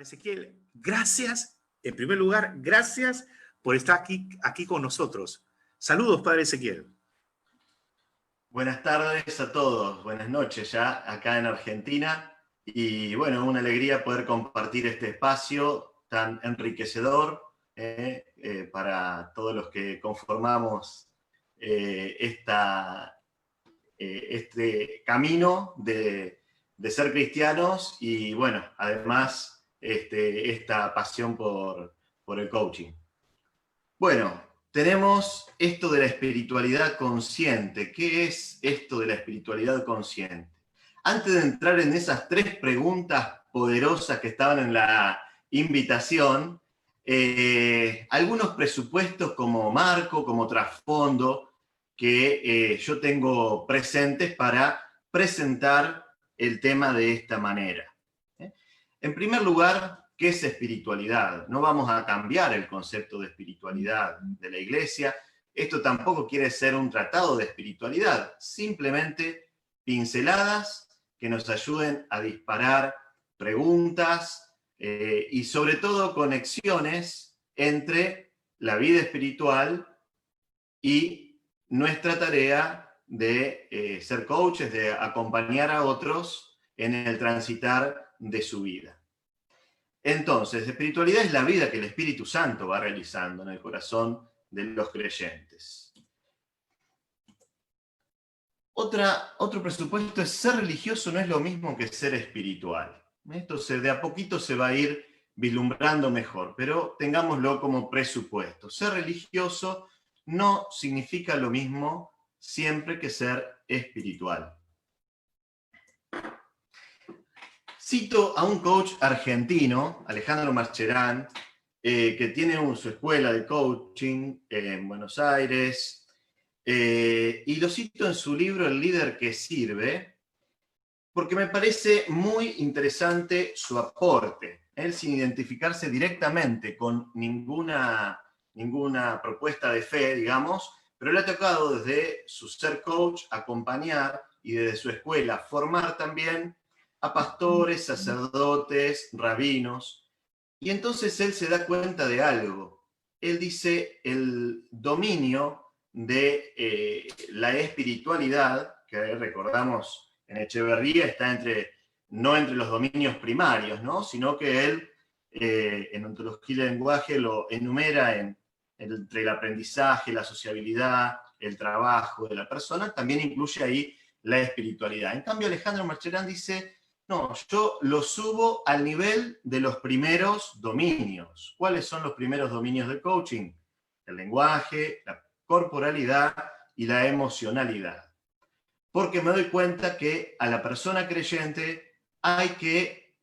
Ezequiel, gracias, en primer lugar, gracias por estar aquí con nosotros. Saludos, Padre Ezequiel. Buenas tardes a todos, buenas noches ya acá en Argentina. Y bueno, una alegría poder compartir este espacio tan enriquecedor para todos los que conformamos este camino de ser cristianos y bueno, además esta pasión por el coaching. Bueno, tenemos esto de la espiritualidad consciente. ¿Qué es esto de la espiritualidad consciente? Antes de entrar en esas tres preguntas poderosas que estaban en la invitación, algunos presupuestos como marco, como trasfondo, que yo tengo presentes para presentar el tema de esta manera. En primer lugar, ¿qué es espiritualidad? No vamos a cambiar el concepto de espiritualidad de la Iglesia. Esto tampoco quiere ser un tratado de espiritualidad, simplemente pinceladas que nos ayuden a disparar preguntas y sobre todo conexiones entre la vida espiritual y nuestra tarea de ser coaches, de acompañar a otros en el transitar de su vida. Entonces, espiritualidad es la vida que el Espíritu Santo va realizando en el corazón de los creyentes. Otro presupuesto es ser religioso no es lo mismo que ser espiritual. Esto de a poquito se va a ir vislumbrando mejor, pero tengámoslo como presupuesto. Ser religioso no significa lo mismo siempre que ser espiritual. Cito a un coach argentino, Alejandro Mascherán, que tiene su escuela de coaching en Buenos Aires, y lo cito en su libro El líder que sirve, porque me parece muy interesante su aporte. Él, sin identificarse directamente con ninguna propuesta de fe, digamos, pero le ha tocado desde su ser coach acompañar y desde su escuela formar también a pastores, sacerdotes, rabinos. Y entonces él se da cuenta de algo. Él dice el dominio de la espiritualidad, que recordamos en Echeverría está no entre los dominios primarios, ¿no? Sino que él en ontología del lenguaje lo enumera entre el aprendizaje, la sociabilidad, el trabajo de la persona, también incluye ahí la espiritualidad. En cambio, Alejandro Mascherán dice, no, yo lo subo al nivel de los primeros dominios. ¿Cuáles son los primeros dominios del coaching? El lenguaje, la corporalidad y la emocionalidad. Porque me doy cuenta que a la persona creyente hay que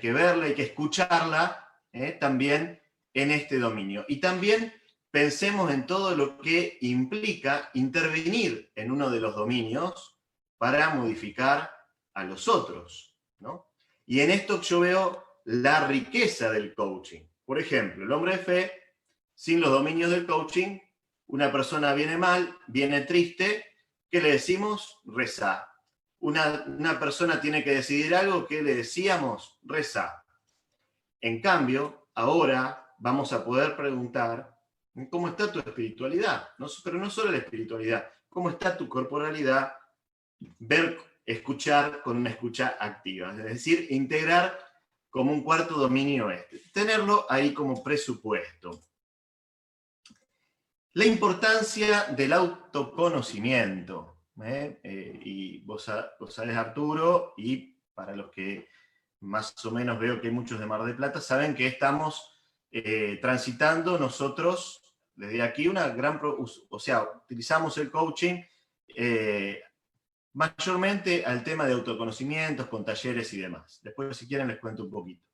verla, hay que escucharla también en este dominio. Y también pensemos en todo lo que implica intervenir en uno de los dominios para modificar a los otros, ¿no? Y en esto yo veo la riqueza del coaching. Por ejemplo, el hombre de fe, sin los dominios del coaching, una persona viene mal, viene triste, ¿qué le decimos? Rezá. Una persona tiene que decidir algo, ¿qué le decíamos? Rezá. En cambio, ahora vamos a poder preguntar, ¿cómo está tu espiritualidad? Pero no solo la espiritualidad, ¿cómo está tu corporalidad? Escuchar con una escucha activa, es decir, integrar como un cuarto dominio tenerlo ahí como presupuesto. La importancia del autoconocimiento, y vos sabés, Arturo, y para los que más o menos veo que hay muchos de Mar del Plata, saben que estamos transitando nosotros desde aquí una gran, o sea, utilizamos el coaching mayormente al tema de autoconocimientos, con talleres y demás. Después, si quieren, les cuento un poquito.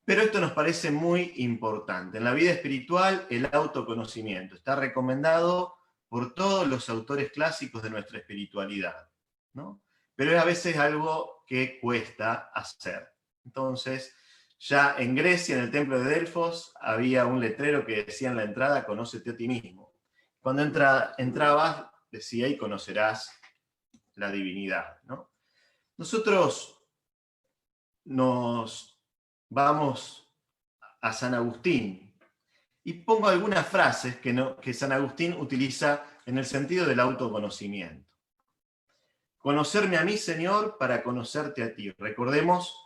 Pero esto nos parece muy importante. En la vida espiritual, el autoconocimiento está recomendado por todos los autores clásicos de nuestra espiritualidad, ¿no? Pero es a veces algo que cuesta hacer. Entonces, ya en Grecia, en el templo de Delfos, había un letrero que decía en la entrada, conócete a ti mismo. Cuando entrabas, decía, y conocerás la divinidad, ¿no? Nosotros nos vamos a San Agustín y pongo algunas frases que San Agustín utiliza en el sentido del autoconocimiento. Conocerme a mí, Señor, para conocerte a ti. Recordemos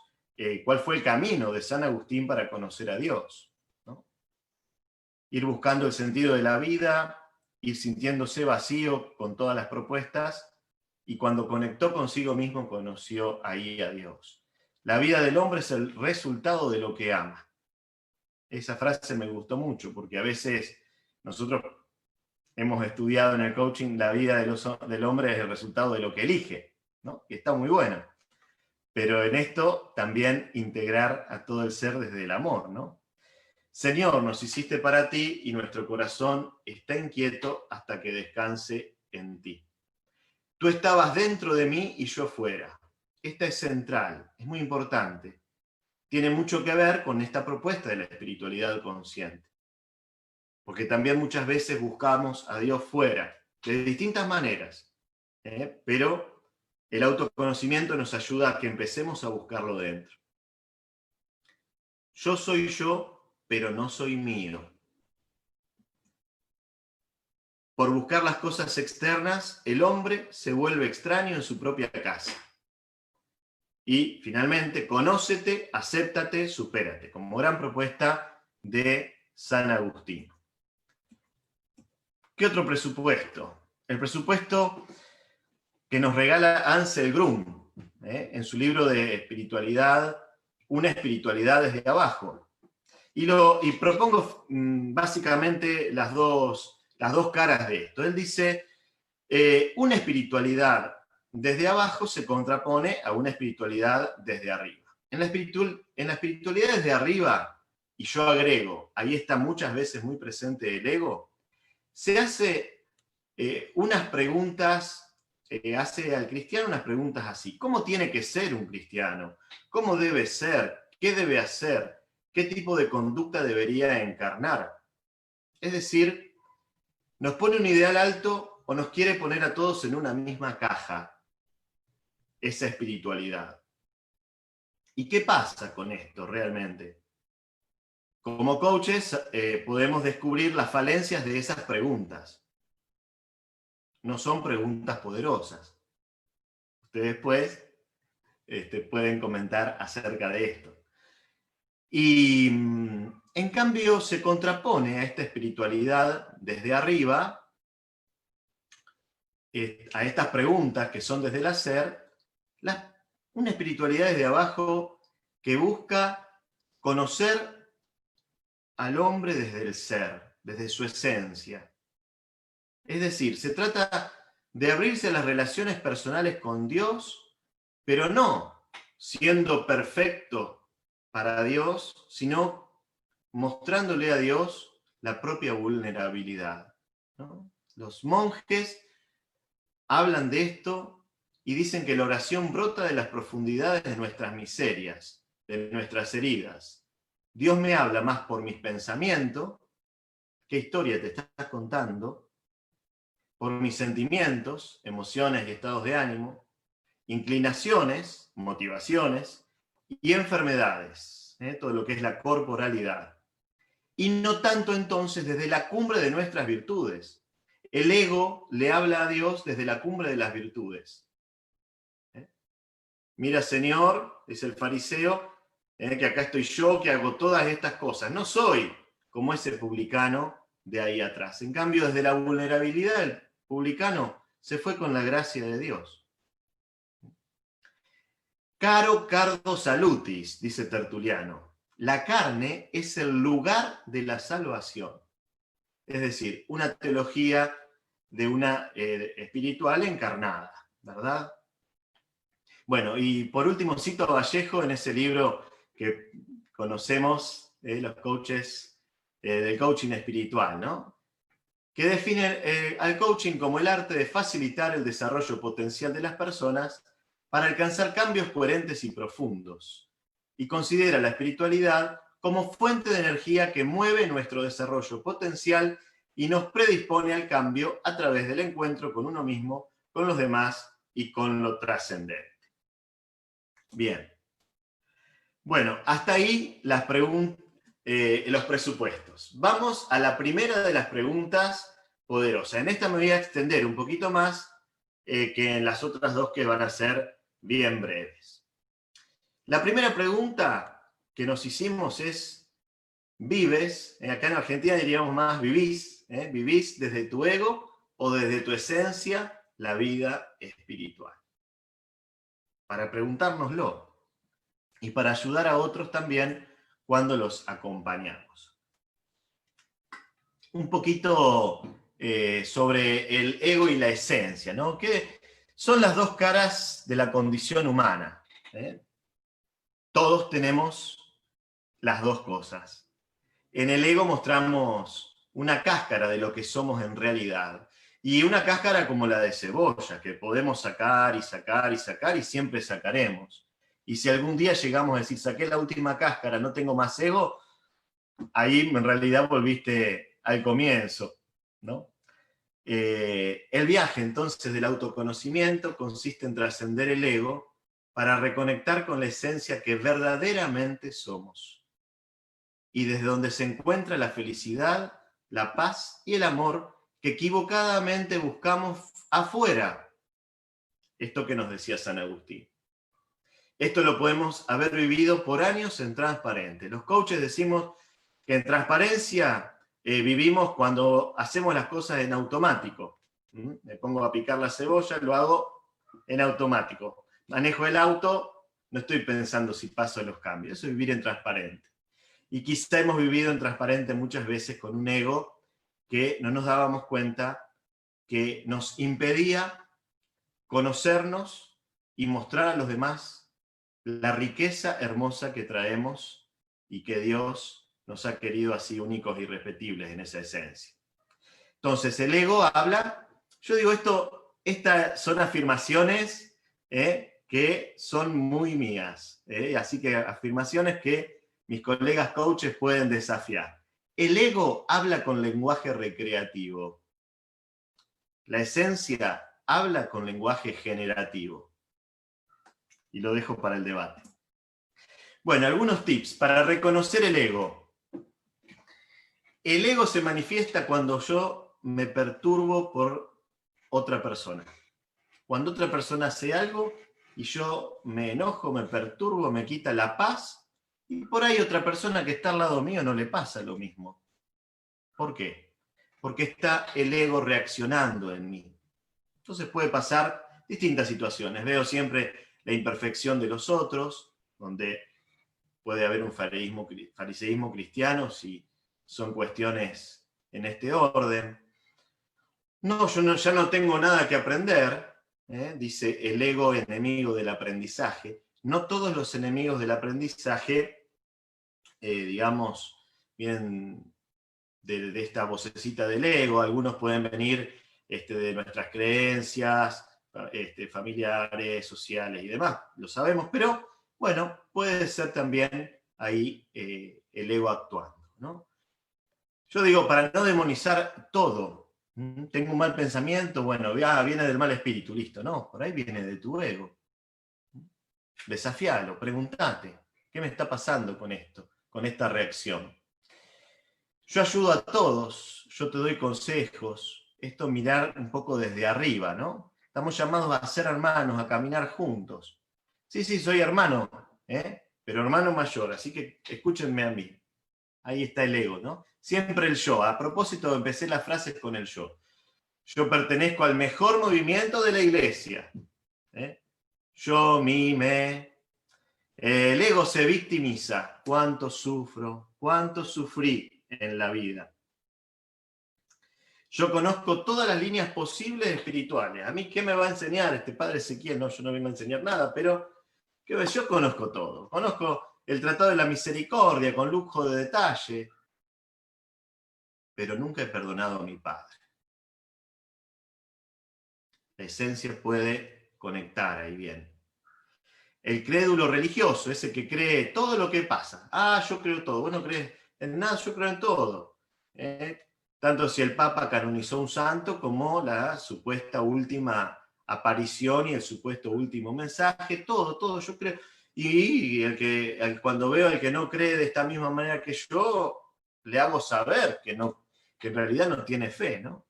cuál fue el camino de San Agustín para conocer a Dios, ¿no? Ir buscando el sentido de la vida, ir sintiéndose vacío con todas las propuestas, y cuando conectó consigo mismo, conoció ahí a Dios. La vida del hombre es el resultado de lo que ama. Esa frase me gustó mucho, porque a veces nosotros hemos estudiado en el coaching, la vida del hombre es el resultado de lo que elige, ¿no? Y está muy bueno. Pero en esto también integrar a todo el ser desde el amor, ¿no? Señor, nos hiciste para ti y nuestro corazón está inquieto hasta que descanse en ti. Tú estabas dentro de mí y yo fuera. Esta es central, es muy importante. Tiene mucho que ver con esta propuesta de la espiritualidad consciente. Porque también muchas veces buscamos a Dios fuera, de distintas maneras, pero el autoconocimiento nos ayuda a que empecemos a buscarlo dentro. Yo soy yo, pero no soy mío. Por buscar las cosas externas, el hombre se vuelve extraño en su propia casa. Y finalmente, conócete, acéptate, supérate, como gran propuesta de San Agustín. ¿Qué otro presupuesto? El presupuesto que nos regala Ansel Grum, en su libro de espiritualidad, Una espiritualidad desde abajo. Y propongo básicamente las dos caras de esto. Él dice, una espiritualidad desde abajo se contrapone a una espiritualidad desde arriba. En la espiritualidad desde arriba, y yo agrego, ahí está muchas veces muy presente el ego, se hace unas preguntas, hace al cristiano unas preguntas así. ¿Cómo tiene que ser un cristiano? ¿Cómo debe ser? ¿Qué debe hacer? ¿Qué tipo de conducta debería encarnar? Es decir, nos pone un ideal alto o nos quiere poner a todos en una misma caja, esa espiritualidad. ¿Y qué pasa con esto realmente? Como coaches podemos descubrir las falencias de esas preguntas. No son preguntas poderosas. Ustedes después pueden comentar acerca de esto. Y en cambio se contrapone a esta espiritualidad desde arriba, a estas preguntas que son desde el hacer, una espiritualidad desde abajo que busca conocer al hombre desde el ser, desde su esencia. Es decir, se trata de abrirse a las relaciones personales con Dios, pero no siendo perfecto para Dios, sino mostrándole a Dios la propia vulnerabilidad, ¿no? Los monjes hablan de esto y dicen que la oración brota de las profundidades de nuestras miserias, de nuestras heridas. Dios me habla más por mis pensamientos, qué historia te estás contando, por mis sentimientos, emociones y estados de ánimo, inclinaciones, motivaciones y enfermedades, todo lo que es la corporalidad. Y no tanto entonces desde la cumbre de nuestras virtudes. El ego le habla a Dios desde la cumbre de las virtudes. Mira, Señor, dice el fariseo, que acá estoy yo, que hago todas estas cosas. No soy como ese publicano de ahí atrás. En cambio, desde la vulnerabilidad, el publicano se fue con la gracia de Dios. Caro cardo salutis, dice Tertuliano. La carne es el lugar de la salvación. Es decir, una teología de una espiritual encarnada, ¿verdad? Bueno, y por último cito a Vallejo en ese libro que conocemos, los coaches del coaching espiritual, ¿no? Que define al coaching como el arte de facilitar el desarrollo potencial de las personas para alcanzar cambios coherentes y profundos. Y considera la espiritualidad como fuente de energía que mueve nuestro desarrollo potencial y nos predispone al cambio a través del encuentro con uno mismo, con los demás y con lo trascendente. Bien. Bueno, hasta ahí los presupuestos. Vamos a la primera de las preguntas poderosas. En esta me voy a extender un poquito más que en las otras dos, que van a ser bien breves. La primera pregunta que nos hicimos es: ¿vives? Acá en Argentina diríamos más vivís. ¿Vivís desde tu ego o desde tu esencia la vida espiritual? Para preguntárnoslo y para ayudar a otros también cuando los acompañamos. Un poquito sobre el ego y la esencia, ¿no? Que son las dos caras de la condición humana. Todos tenemos las dos cosas. En el ego mostramos una cáscara de lo que somos en realidad. Y una cáscara como la de cebolla, que podemos sacar y sacar y sacar y siempre sacaremos. Y si algún día llegamos a decir, saqué la última cáscara, no tengo más ego, ahí en realidad volviste al comienzo, ¿no? El viaje entonces del autoconocimiento consiste en trascender el ego para reconectar con la esencia que verdaderamente somos. Y desde donde se encuentra la felicidad, la paz y el amor que equivocadamente buscamos afuera. Esto que nos decía San Agustín. Esto lo podemos haber vivido por años en Transparente. Los coaches decimos que en Transparencia vivimos cuando hacemos las cosas en automático. Me pongo a picar la cebolla, lo hago en automático. Manejo el auto, no estoy pensando si paso los cambios. Eso es vivir en Transparente. Y quizá hemos vivido en Transparente muchas veces con un ego que no nos dábamos cuenta que nos impedía conocernos y mostrar a los demás la riqueza hermosa que traemos y que Dios nos ha querido así únicos e irrepetibles en esa esencia. Entonces, el ego habla, yo digo estas son afirmaciones que son muy mías, así que afirmaciones que mis colegas coaches pueden desafiar. El ego habla con lenguaje recreativo. La esencia habla con lenguaje generativo. Y lo dejo para el debate. Bueno, algunos tips para reconocer el ego. El ego se manifiesta cuando yo me perturbo por otra persona. Cuando otra persona hace algo y yo me enojo, me perturbo, me quita la paz, y por ahí otra persona que está al lado mío no le pasa lo mismo. ¿Por qué? Porque está el ego reaccionando en mí. Entonces puede pasar distintas situaciones. Veo siempre la imperfección de los otros, donde puede haber un fariseísmo cristiano si son cuestiones en este orden. No, ya no tengo nada que aprender, dice el ego enemigo del aprendizaje. No todos los enemigos del aprendizaje, digamos, vienen de esta vocecita del ego. Algunos pueden venir de nuestras creencias, familiares, sociales y demás, lo sabemos, pero bueno, puede ser también ahí el ego actuando, ¿no? Yo digo, para no demonizar todo, tengo un mal pensamiento, bueno, viene del mal espíritu, listo, no, por ahí viene de tu ego. Desafíalo, pregúntate, ¿qué me está pasando con esto, con esta reacción? Yo ayudo a todos, yo te doy consejos, esto mirar un poco desde arriba, ¿no? Estamos llamados a ser hermanos, a caminar juntos. Sí, soy hermano, pero hermano mayor, así que escúchenme a mí. Ahí está el ego, ¿no? Siempre el yo. A propósito, empecé las frases con el yo. Yo pertenezco al mejor movimiento de la iglesia. Yo, mí, me. El ego se victimiza. ¿Cuánto sufro? ¿Cuánto sufrí en la vida? Yo conozco todas las líneas posibles espirituales. ¿A mí qué me va a enseñar este padre Ezequiel? No, yo no vengo a enseñar nada, pero yo conozco todo. Conozco el Tratado de la Misericordia con lujo de detalle, pero nunca he perdonado a mi padre. La esencia puede conectar ahí bien. El crédulo religioso, ese que cree todo lo que pasa. Yo creo todo. Vos no crees en nada, yo creo en todo. Tanto si el Papa canonizó un santo como la supuesta última aparición y el supuesto último mensaje, todo yo creo. Y cuando veo al que no cree de esta misma manera que yo, le hago saber que en realidad no tiene fe, ¿no?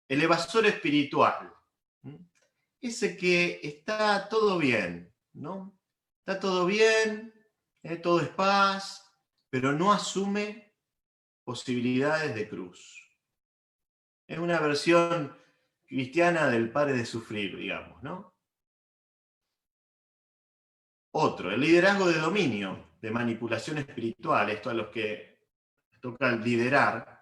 El evasor espiritual. Ese que está todo bien, ¿no? Está todo bien, todo es paz, pero no asume posibilidades de cruz. Es una versión cristiana del pare de sufrir, digamos, ¿no? Otro, el liderazgo de dominio, de manipulación espiritual, esto a los que toca liderar,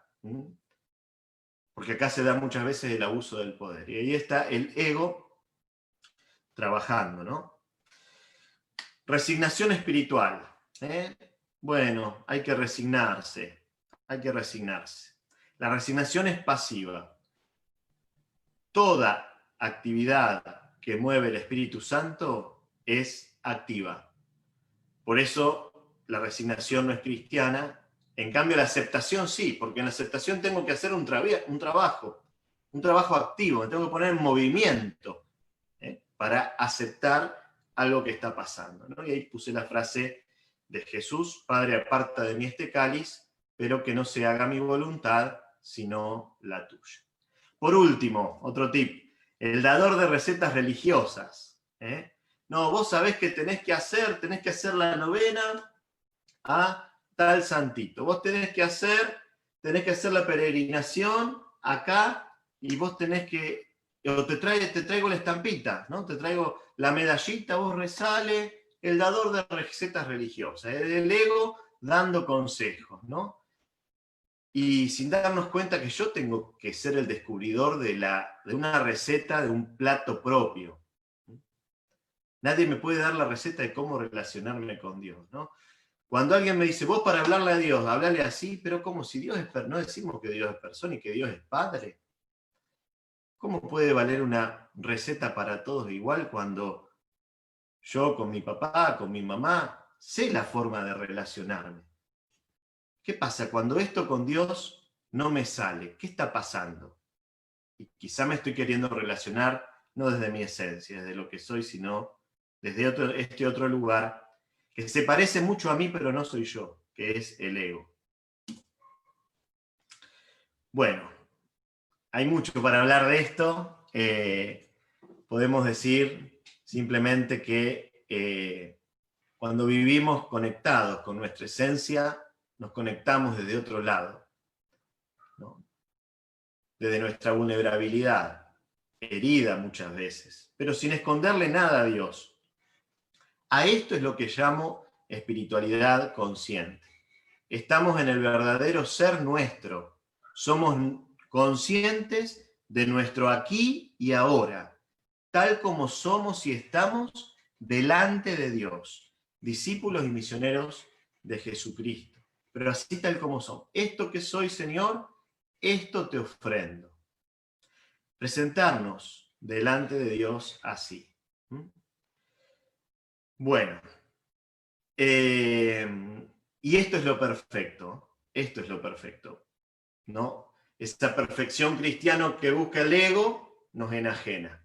porque acá se da muchas veces el abuso del poder. Y ahí está el ego trabajando, ¿no? Resignación espiritual. Bueno, hay que resignarse, hay que resignarse. La resignación es pasiva. Toda actividad que mueve el Espíritu Santo es activa. Por eso la resignación no es cristiana. En cambio la aceptación sí, porque en la aceptación tengo que hacer un trabajo activo, me tengo que poner en movimiento para aceptar algo que está pasando, ¿no? Y ahí puse la frase de Jesús: Padre, aparta de mí este cáliz, pero que no se haga mi voluntad, sino la tuya. Por último, otro tip, el dador de recetas religiosas. No, vos sabés que tenés que hacer la novena a tal santito. Vos tenés que hacer la peregrinación acá y vos tenés que, o te traigo la estampita, ¿no? Te traigo la medallita, vos resale, el dador de recetas religiosas, el ego dando consejos, ¿no? Y sin darnos cuenta que yo tengo que ser el descubridor de una receta, de un plato propio. Nadie me puede dar la receta de cómo relacionarme con Dios, ¿no? Cuando alguien me dice, vos para hablarle a Dios, hablale así, pero como si Dios es, no decimos que Dios es persona y que Dios es Padre. ¿Cómo puede valer una receta para todos igual cuando yo con mi papá, con mi mamá, sé la forma de relacionarme? ¿Qué pasa cuando esto con Dios no me sale? ¿Qué está pasando? Y quizá me estoy queriendo relacionar no desde mi esencia, desde lo que soy, sino desde este otro lugar que se parece mucho a mí, pero no soy yo, que es el ego. Bueno, hay mucho para hablar de esto. Podemos decir simplemente que cuando vivimos conectados con nuestra esencia, nos conectamos desde otro lado, ¿no? Desde nuestra vulnerabilidad, herida muchas veces, pero sin esconderle nada a Dios. A esto es lo que llamo espiritualidad consciente. Estamos en el verdadero ser nuestro. Somos conscientes de nuestro aquí y ahora, tal como somos y estamos delante de Dios, discípulos y misioneros de Jesucristo. Pero así tal como somos. Esto que soy, Señor, esto te ofrendo. Presentarnos delante de Dios así. Bueno, y esto es lo perfecto, ¿no? Esta perfección cristiana que busca el ego nos enajena.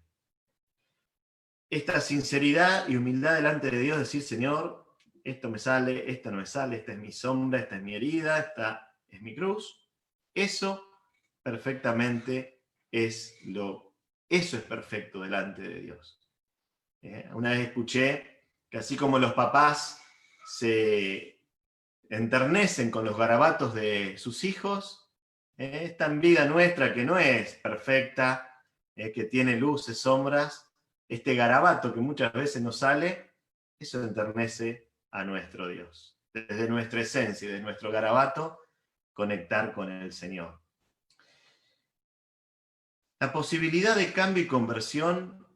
Esta sinceridad y humildad delante de Dios, decir, Señor, esto me sale, esto no me sale, esta es mi sombra, esta es mi herida, esta es mi cruz. Eso perfectamente eso es perfecto delante de Dios. Una vez escuché que así como los papás se enternecen con los garabatos de sus hijos, esta vida nuestra que no es perfecta, que tiene luces, sombras, este garabato que muchas veces nos sale, eso enternece a nuestro Dios. Desde nuestra esencia y de nuestro garabato, conectar con el Señor. La posibilidad de cambio y conversión,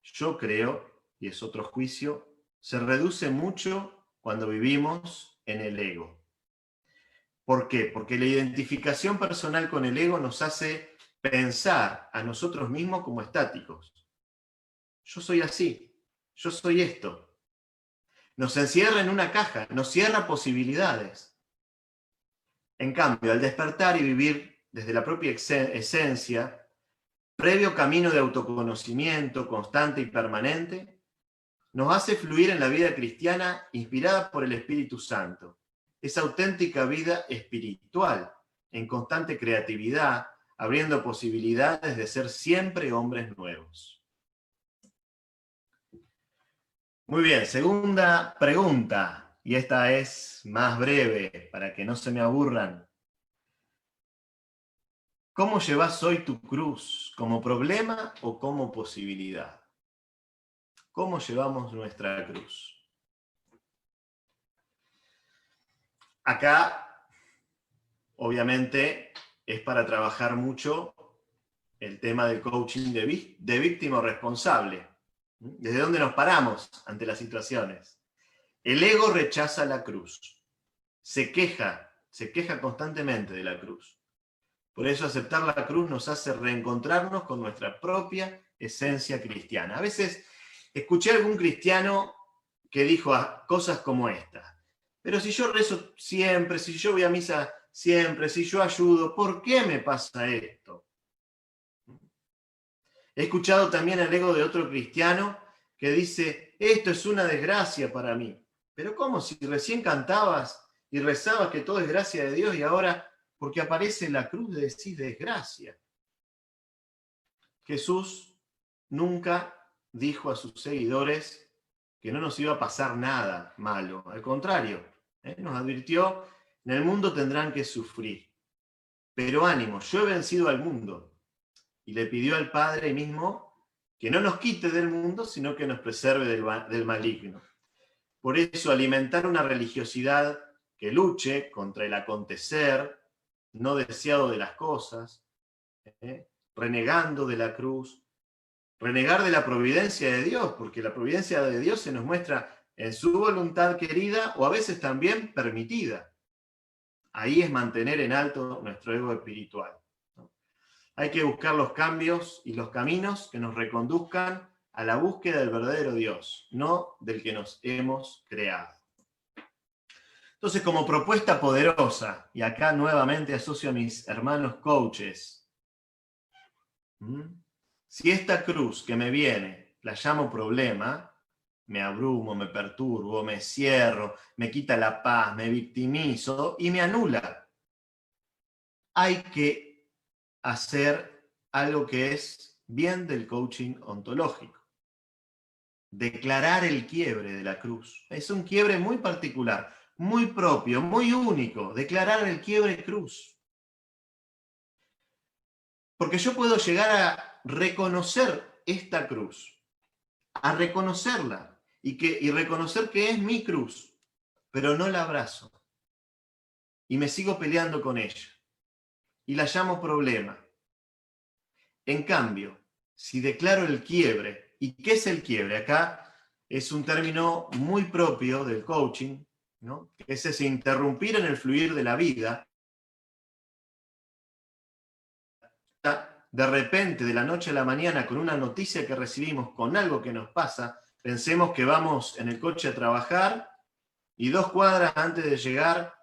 yo creo, y es otro juicio, se reduce mucho cuando vivimos en el ego. ¿Por qué? Porque la identificación personal con el ego nos hace pensar a nosotros mismos como estáticos. Yo soy así, yo soy esto. Nos encierra en una caja, nos cierra posibilidades. En cambio, al despertar y vivir desde la propia esencia, previo camino de autoconocimiento constante y permanente, nos hace fluir en la vida cristiana inspirada por el Espíritu Santo. Es auténtica vida espiritual, en constante creatividad, abriendo posibilidades de ser siempre hombres nuevos. Muy bien, segunda pregunta, y esta es más breve, para que no se me aburran. ¿Cómo llevas hoy tu cruz? ¿Como problema o como posibilidad? ¿Cómo llevamos nuestra cruz? Acá, obviamente, es para trabajar mucho el tema del coaching de víctima responsable. ¿Desde dónde nos paramos ante las situaciones? El ego rechaza la cruz. Se queja constantemente de la cruz. Por eso aceptar la cruz nos hace reencontrarnos con nuestra propia esencia cristiana. A veces escuché a algún cristiano que dijo cosas como esta: pero si yo rezo siempre, si yo voy a misa siempre, si yo ayudo, ¿por qué me pasa esto? He escuchado también el ego de otro cristiano que dice: esto es una desgracia para mí. Pero ¿cómo? Si recién cantabas y rezabas que todo es gracia de Dios, y ahora, porque aparece la cruz, decís desgracia. Jesús nunca dijo a sus seguidores que no nos iba a pasar nada malo. Al contrario, nos advirtió: en el mundo tendrán que sufrir. Pero ánimo, yo he vencido al mundo. Y le pidió al Padre mismo que no nos quite del mundo, sino que nos preserve del maligno. Por eso, alimentar una religiosidad que luche contra el acontecer no deseado de las cosas, renegando de la cruz, renegar de la providencia de Dios, porque la providencia de Dios se nos muestra en su voluntad querida o a veces también permitida. Ahí es mantener en alto nuestro ego espiritual. Hay que buscar los cambios y los caminos que nos reconduzcan a la búsqueda del verdadero Dios, no del que nos hemos creado. Entonces, como propuesta poderosa, y acá nuevamente asocio a mis hermanos coaches, si esta cruz que me viene la llamo problema, me abrumo, me perturbo, me cierro, me quita la paz, me victimizo y me anula. Hay que hacer algo que es bien del coaching ontológico. Declarar el quiebre de la cruz. Es un quiebre muy particular, muy propio, muy único. Declarar el quiebre cruz. Porque yo puedo llegar a reconocer esta cruz, a reconocerla y reconocer que es mi cruz, pero no la abrazo. Y me sigo peleando con ella. Y la llamo problema. En cambio, si declaro el quiebre, ¿y qué es el quiebre? Acá es un término muy propio del coaching, ¿no? Es ese interrumpir en el fluir de la vida. De repente, de la noche a la mañana, con una noticia que recibimos, con algo que nos pasa, pensemos que vamos en el coche a trabajar y 2 cuadras antes de llegar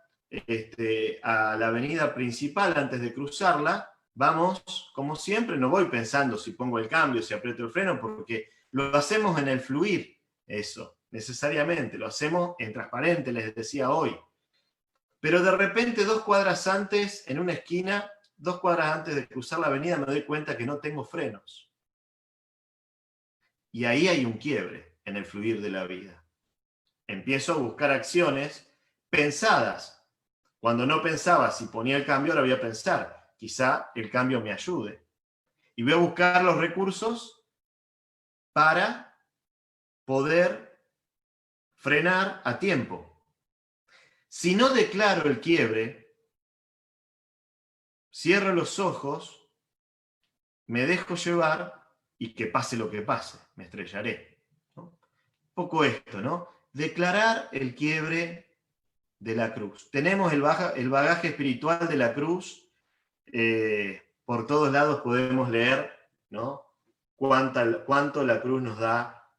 a la avenida principal, antes de cruzarla, vamos, como siempre, no voy pensando si pongo el cambio, si aprieto el freno, porque lo hacemos en el fluir, eso, necesariamente, lo hacemos en transparente, les decía hoy. Pero de repente 2 cuadras antes, en una esquina, 2 cuadras antes de cruzar la avenida, me doy cuenta que no tengo frenos. Y ahí hay un quiebre en el fluir de la vida. Empiezo a buscar acciones pensadas. Cuando no pensaba si ponía el cambio, ahora voy a pensar, quizá el cambio me ayude. Y voy a buscar los recursos para poder frenar a tiempo. Si no declaro el quiebre, cierro los ojos, me dejo llevar y que pase lo que pase, me estrellaré, ¿no? Un poco esto, ¿no? Declarar el quiebre de la cruz. Tenemos el bagaje espiritual de la cruz. Por todos lados podemos leer, ¿no? Cuánto la cruz nos da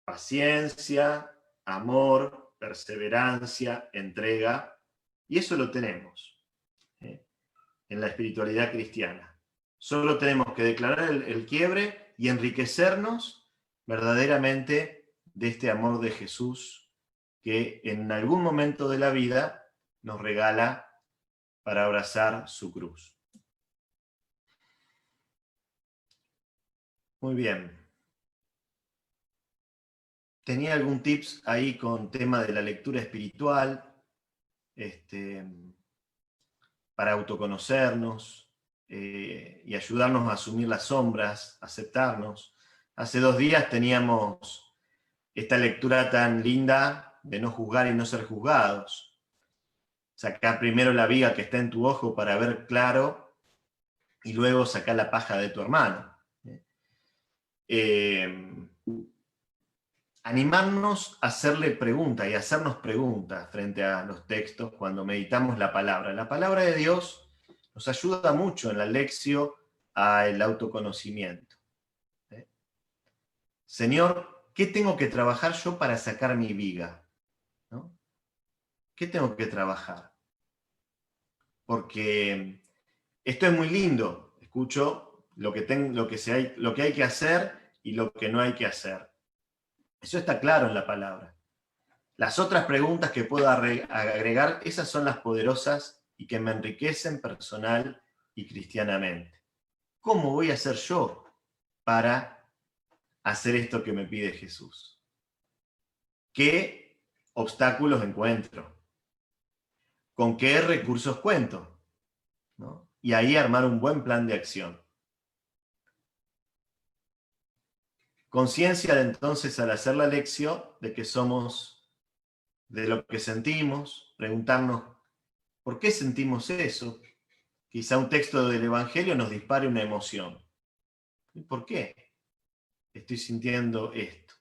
paciencia, amor, perseverancia, entrega, y eso lo tenemos en la espiritualidad cristiana. Solo tenemos que declarar el quiebre y enriquecernos verdaderamente de este amor de Jesús que en algún momento de la vida nos regala para abrazar su cruz. Muy bien. ¿Tenía algún tips ahí con tema de la lectura espiritual? Para autoconocernos y ayudarnos a asumir las sombras, aceptarnos. Hace 2 días teníamos esta lectura tan linda de no juzgar y no ser juzgados. Sacar primero la viga que está en tu ojo para ver claro y luego sacar la paja de tu hermano. Animarnos a hacerle preguntas y hacernos preguntas frente a los textos cuando meditamos la palabra. La palabra de Dios nos ayuda mucho en la lección al autoconocimiento. Señor, ¿qué tengo que trabajar yo para sacar mi viga? ¿No? ¿Qué tengo que trabajar? Porque esto es muy lindo. Escucho lo que hay que hacer y lo que no hay que hacer. Eso está claro en la palabra. Las otras preguntas que puedo agregar, esas son las poderosas y que me enriquecen personal y cristianamente. ¿Cómo voy a hacer yo para hacer esto que me pide Jesús? ¿Qué obstáculos encuentro? ¿Con qué recursos cuento? ¿No? Y ahí armar un buen plan de acción. Conciencia de entonces al hacer la lección de que somos de lo que sentimos, preguntarnos ¿por qué sentimos eso? Quizá un texto del Evangelio nos dispare una emoción. ¿Por qué estoy sintiendo esto?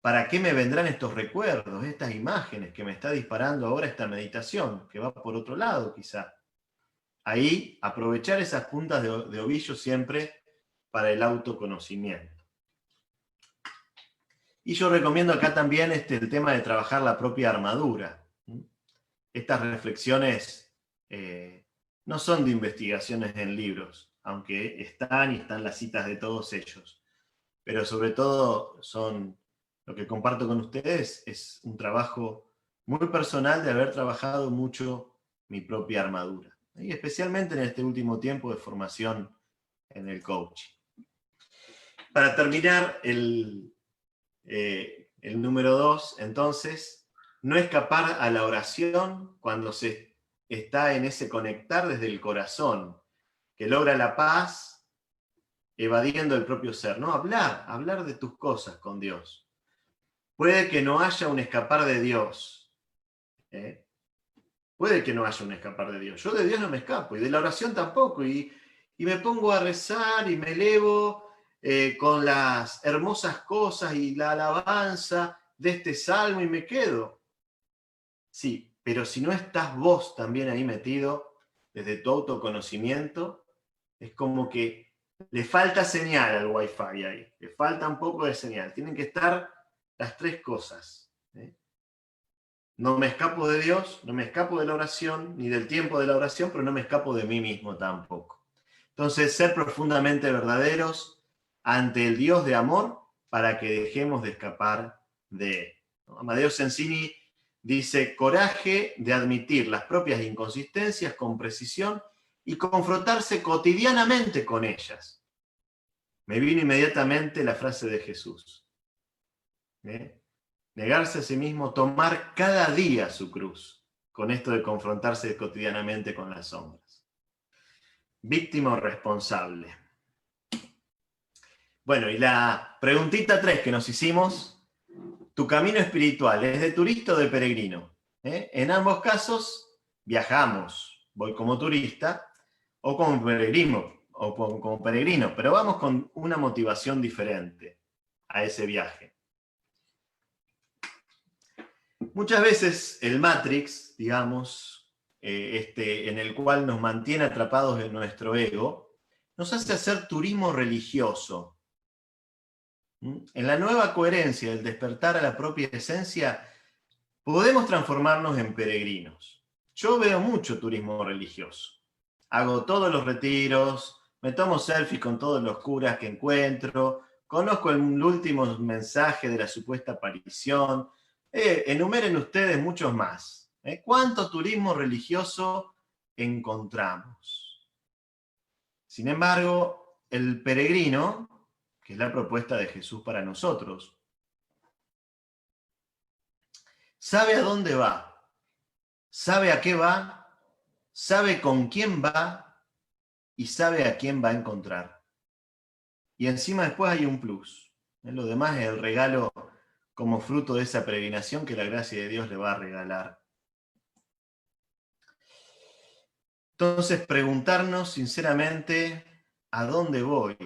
¿Para qué me vendrán estos recuerdos, estas imágenes que me está disparando ahora esta meditación, que va por otro lado quizá? Ahí aprovechar esas puntas de ovillo siempre para el autoconocimiento. Y yo recomiendo acá también el tema de trabajar la propia armadura. Estas reflexiones no son de investigaciones en libros, aunque están las citas de todos ellos. Pero sobre todo lo que comparto con ustedes es un trabajo muy personal de haber trabajado mucho mi propia armadura. Y especialmente en este último tiempo de formación en el coaching. Para terminar, el número 2, entonces, no escapar a la oración cuando se está en ese conectar desde el corazón, que logra la paz evadiendo el propio ser. No, hablar de tus cosas con Dios. Puede que no haya un escapar de Dios. Puede que no haya un escapar de Dios. Yo de Dios no me escapo, y de la oración tampoco, y me pongo a rezar y me elevo con las hermosas cosas y la alabanza de este salmo y me quedo. Sí, pero si no estás vos también ahí metido desde tu autoconocimiento, es como que le falta señal al Wi-Fi ahí, le falta un poco de señal. Tienen que estar las 3 cosas. No me escapo de Dios, no me escapo de la oración, ni del tiempo de la oración, pero no me escapo de mí mismo tampoco. Entonces, ser profundamente verdaderos ante el Dios de amor para que dejemos de escapar de Él. Amadeo Sensini dice, coraje de admitir las propias inconsistencias con precisión y confrontarse cotidianamente con ellas. Me vino inmediatamente la frase de Jesús. Negarse a sí mismo, tomar cada día su cruz, con esto de confrontarse cotidianamente con las sombras. Víctima o responsable. Bueno, y la preguntita 3 que nos hicimos, ¿tu camino espiritual es de turista o de peregrino? En ambos casos viajamos, voy como turista o como peregrino, pero vamos con una motivación diferente a ese viaje. Muchas veces el Matrix, digamos, en el cual nos mantiene atrapados en nuestro ego, nos hace hacer turismo religioso. En la nueva coherencia del despertar a la propia esencia, podemos transformarnos en peregrinos. Yo veo mucho turismo religioso. Hago todos los retiros, me tomo selfies con todos los curas que encuentro, conozco el último mensaje de la supuesta aparición. Enumeren ustedes muchos más. ¿Cuánto turismo religioso encontramos? Sin embargo, el peregrino, que es la propuesta de Jesús para nosotros, sabe a dónde va, sabe a qué va, sabe con quién va y sabe a quién va a encontrar. Y encima después hay un plus. Lo demás es el regalo como fruto de esa peregrinación que la gracia de Dios le va a regalar. Entonces, preguntarnos sinceramente, ¿a dónde voy?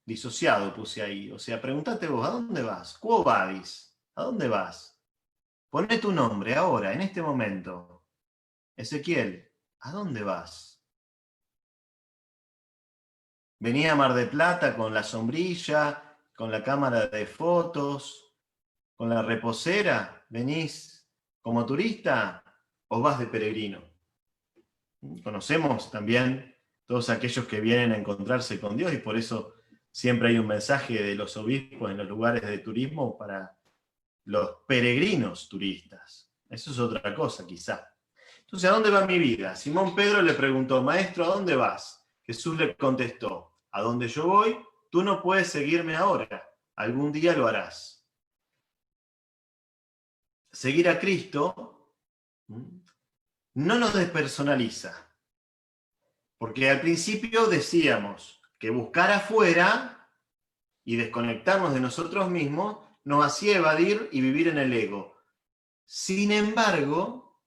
Disociado puse ahí. O sea, pregúntate vos, ¿a dónde vas? ¿Quo vadis? ¿A dónde vas? Poné tu nombre ahora, en este momento. Ezequiel, ¿a dónde vas? Venía a Mar del Plata con la sombrilla, con la cámara de fotos, con la reposera. ¿Venís como turista o vas de peregrino? Conocemos también todos aquellos que vienen a encontrarse con Dios y por eso siempre hay un mensaje de los obispos en los lugares de turismo para los peregrinos turistas. Eso es otra cosa, quizá. Entonces, ¿a dónde va mi vida? Simón Pedro le preguntó, maestro, ¿a dónde vas? Jesús le contestó, a donde yo voy, tú no puedes seguirme ahora, algún día lo harás. Seguir a Cristo no nos despersonaliza, porque al principio decíamos que buscar afuera y desconectarnos de nosotros mismos nos hacía evadir y vivir en el ego. Sin embargo,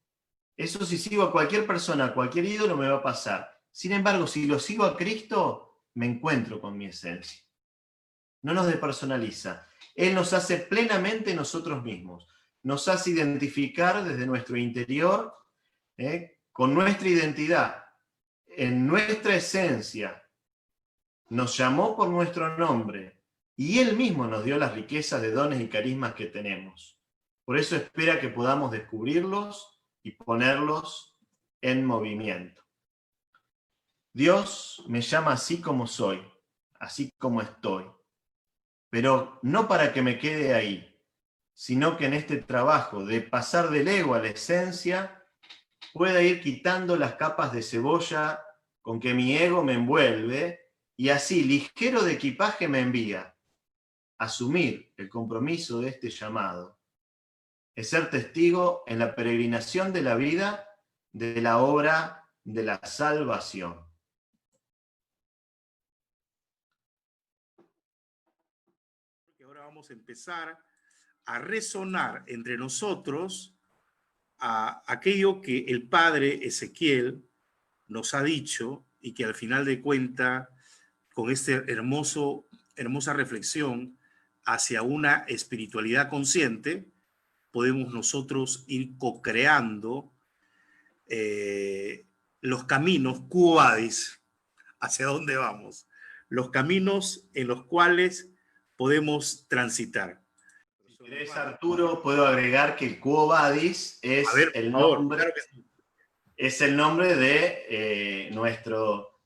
eso si sigo a cualquier persona, a cualquier ídolo me va a pasar. Sin embargo, si lo sigo a Cristo, me encuentro con mi esencia. No nos despersonaliza. Él nos hace plenamente nosotros mismos. Nos hace identificar desde nuestro interior, con nuestra identidad, en nuestra esencia. Nos llamó por nuestro nombre y Él mismo nos dio las riquezas de dones y carismas que tenemos. Por eso espera que podamos descubrirlos y ponerlos en movimiento. Dios me llama así como soy, así como estoy, pero no para que me quede ahí, sino que en este trabajo de pasar del ego a la esencia, pueda ir quitando las capas de cebolla con que mi ego me envuelve y así, ligero de equipaje, me envía. Asumir el compromiso de este llamado es ser testigo en la peregrinación de la vida de la obra de la salvación. Ahora vamos a empezar a resonar entre nosotros a aquello que el padre Ezequiel nos ha dicho y que al final de cuentas, con esta hermosa reflexión hacia una espiritualidad consciente, podemos nosotros ir co-creando los caminos, quo vadis, hacia dónde vamos, los caminos en los cuales podemos transitar. Si querés, Arturo, puedo agregar que el quo vadis es, el nombre, claro que sí. Es el nombre de nuestro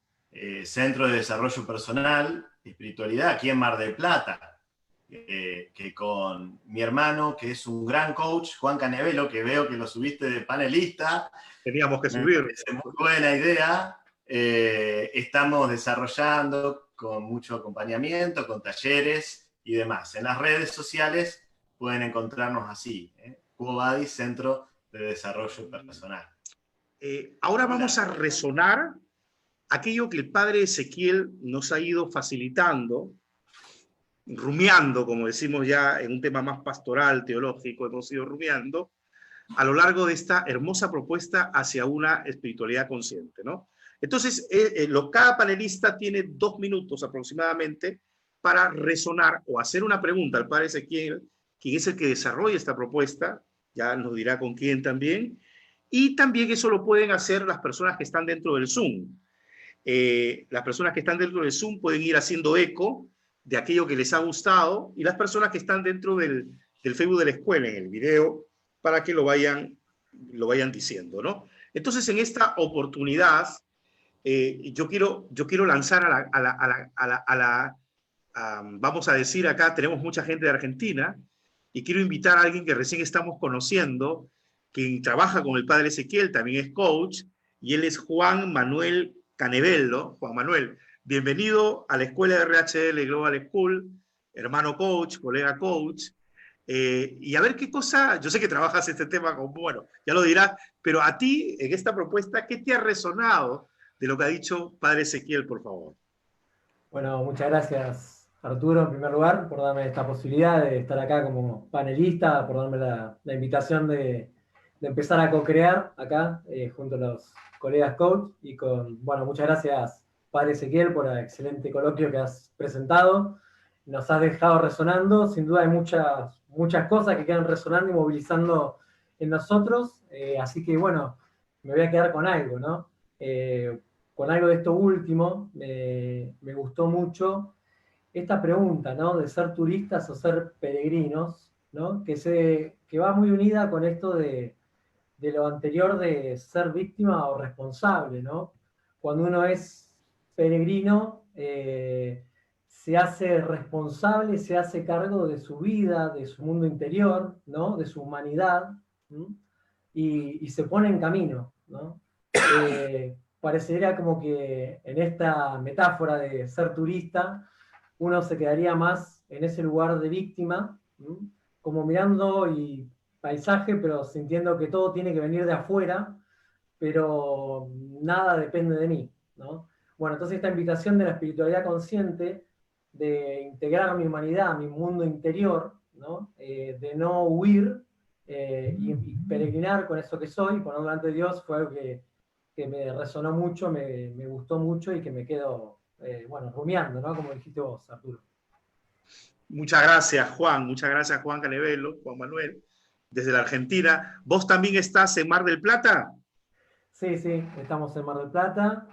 Centro de Desarrollo Personal y Espiritualidad aquí en Mar del Plata, que con mi hermano, que es un gran coach, Juan Canevelo, que veo que lo subiste de panelista. Teníamos que subir. Es muy buena idea. Estamos desarrollando con mucho acompañamiento, con talleres y demás. En las redes sociales pueden encontrarnos así, Quo Vadis, Centro de Desarrollo Personal. Ahora vamos a resonar aquello que el padre Ezequiel nos ha ido facilitando, rumiando, como decimos ya en un tema más pastoral, teológico, hemos ido rumiando a lo largo de esta hermosa propuesta hacia una espiritualidad consciente, ¿no? Entonces, cada panelista tiene 2 minutos aproximadamente para resonar o hacer una pregunta al padre Ezequiel, quien es el que desarrolla esta propuesta, ya nos dirá con quién también, y también eso lo pueden hacer las personas que están dentro del Zoom. Las personas que están dentro del Zoom pueden ir haciendo eco de aquello que les ha gustado y las personas que están dentro del Facebook de la escuela en el video para que lo vayan diciendo, ¿no? Entonces, en esta oportunidad, yo quiero lanzar vamos a decir acá, tenemos mucha gente de Argentina, y quiero invitar a alguien que recién estamos conociendo, quien trabaja con el padre Ezequiel, también es coach, y él es Juan Manuel Canevelo. Juan Manuel, bienvenido a la escuela de RHL Global School, hermano coach, colega coach, y a ver qué cosa, yo sé que trabajas este tema, bueno, ya lo dirás, pero a ti, en esta propuesta, ¿qué te ha resonado de lo que ha dicho padre Ezequiel, por favor? Bueno, muchas gracias, Arturo, en primer lugar, por darme esta posibilidad de estar acá como panelista, por darme la invitación de empezar a co-crear acá junto a los colegas coach. Y bueno, muchas gracias, padre Ezequiel, por el excelente coloquio que has presentado. Nos has dejado resonando. Sin duda hay muchas cosas que quedan resonando y movilizando en nosotros. Así que, bueno, me voy a quedar con algo, ¿no? Con algo de esto último, me gustó mucho esta pregunta, ¿no? De ser turistas o ser peregrinos, ¿no? Que va muy unida con esto de lo anterior de ser víctima o responsable, ¿no? Cuando uno es peregrino, se hace responsable, se hace cargo de su vida, de su mundo interior, ¿no? De su humanidad, y se pone en camino, ¿no? Parecería como que en esta metáfora de ser turista, uno se quedaría más en ese lugar de víctima, como mirando y paisaje, pero sintiendo que todo tiene que venir de afuera, pero nada depende de mí, ¿no? Bueno, entonces esta invitación de la espiritualidad consciente, de integrar mi humanidad, mi mundo interior, ¿no? De no huir y peregrinar con eso que soy, ponerlo delante de Dios, fue algo que me resonó mucho, me gustó mucho y que me quedo, bueno, rumiando, ¿no? Como dijiste vos, Arturo. Muchas gracias, Juan. Muchas gracias, Juan Canevelo, Juan Manuel, desde la Argentina. ¿Vos también estás en Mar del Plata? Sí, sí, estamos en Mar del Plata.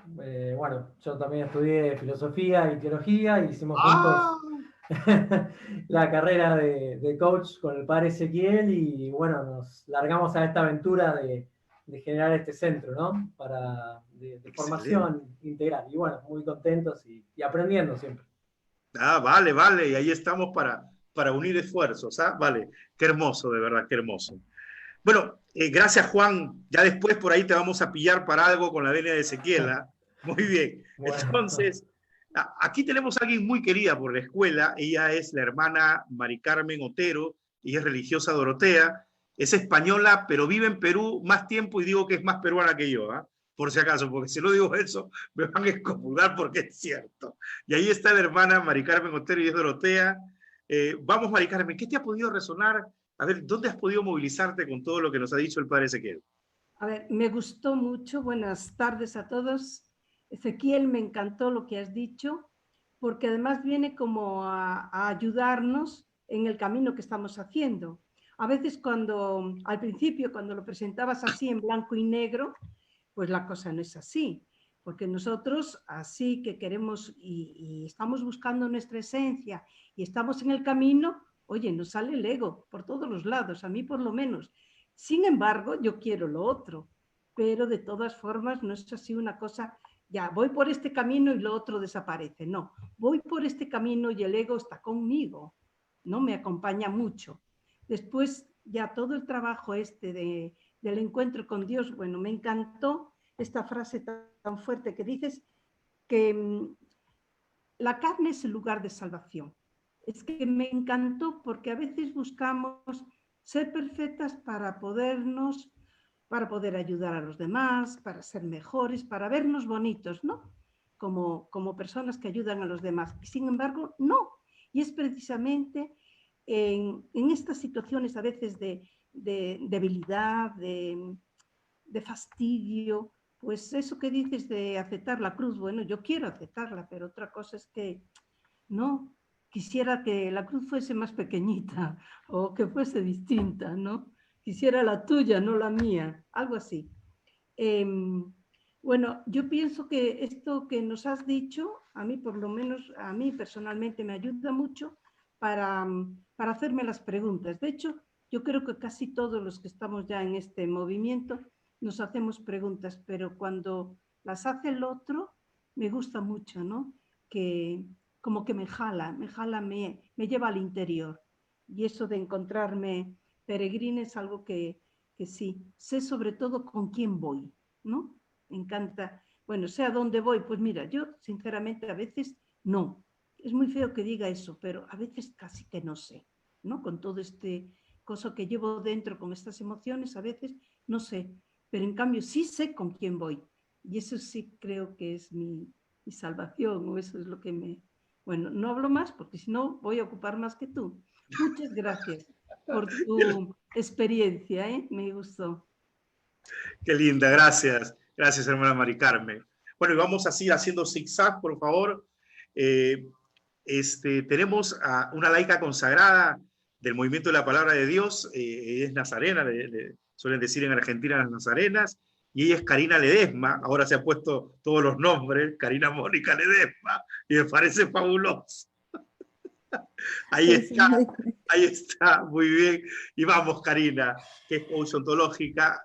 Bueno, yo también estudié filosofía y teología y hicimos ¡Ah! juntos la carrera de coach con el padre Ezequiel y bueno, nos largamos a esta aventura de generar este centro, ¿no? De Excelente. formación integral. Y bueno, muy contentos y aprendiendo siempre. Ah, vale, vale. Y ahí estamos para unir esfuerzos. ¿Ah? Vale. Qué hermoso, de verdad, qué hermoso. Bueno, gracias, Juan. Ya después por ahí te vamos a pillar para algo con la venia de Ezequiel. ¿Ah? Muy bien. Bueno, Entonces, aquí tenemos a alguien muy querida por la escuela. Ella es la hermana Mari Carmen Otero. Ella es religiosa Dorotea. Es española, pero vive en Perú más tiempo y digo que es más peruana que yo. ¿Ah? Por si acaso, porque si no digo eso, me van a excomulgar porque es cierto. Y ahí está la hermana Mari Carmen Otero y es Dorotea. Vamos, Mari Carmen, ¿qué te ha podido resonar? A ver, ¿dónde has podido movilizarte con todo lo que nos ha dicho el padre Ezequiel? A ver, me gustó mucho. Buenas tardes a todos. Ezequiel, me encantó lo que has dicho, porque además viene como a ayudarnos en el camino que estamos haciendo. A veces al principio, cuando lo presentabas así en blanco y negro, pues la cosa no es así, porque nosotros así que queremos y estamos buscando nuestra esencia y estamos en el camino, oye, nos sale el ego por todos los lados, a mí por lo menos. Sin embargo, yo quiero lo otro, pero de todas formas no es así una cosa, ya voy por este camino y lo otro desaparece. No, voy por este camino y el ego está conmigo, no me acompaña mucho. Después ya todo el trabajo del encuentro con Dios, bueno, me encantó esta frase tan fuerte que dices que la carne es el lugar de salvación. Es que me encantó porque a veces buscamos ser perfectas para poder ayudar a los demás, para ser mejores, para vernos bonitos, ¿no? Como personas que ayudan a los demás. Sin embargo, no. Y es precisamente en estas situaciones a veces de debilidad, de fastidio, pues eso que dices de aceptar la cruz, bueno, yo quiero aceptarla, pero otra cosa es que no, quisiera que la cruz fuese más pequeñita o que fuese distinta, ¿no? Quisiera la tuya, no la mía, algo así. Bueno, yo pienso que esto que nos has dicho, a mí por lo menos, a mí personalmente me ayuda mucho para hacerme las preguntas. De hecho, yo creo que casi todos los que estamos ya en este movimiento nos hacemos preguntas, pero cuando las hace el otro, me gusta mucho, ¿no? Que como que me jala, me lleva al interior. Y eso de encontrarme peregrina es algo que sí, sé sobre todo con quién voy, ¿no? Me encanta, bueno, sé a dónde voy, pues mira, yo sinceramente a veces no. Es muy feo que diga eso, pero a veces casi que no sé, ¿no? Con todo este cosa que llevo dentro, con estas emociones, a veces no sé, pero en cambio sí sé con quién voy. Y eso sí creo que es mi salvación, o eso es lo que me... Bueno, no hablo más porque si no voy a ocupar más que tú. Muchas gracias por tu experiencia, ¿eh? Me gustó. Qué linda, gracias. Gracias, hermana Mari Carmen. Bueno, y vamos así haciendo zigzag, por favor. Tenemos a una laica consagrada del movimiento de la palabra de Dios, es nazarena, suelen decir en Argentina las nazarenas, y ella es Karina Ledesma, ahora se han puesto todos los nombres, Karina Mónica Ledesma, y me parece fabuloso. Ahí está, muy bien. Y vamos, Karina, que es coach ontológica.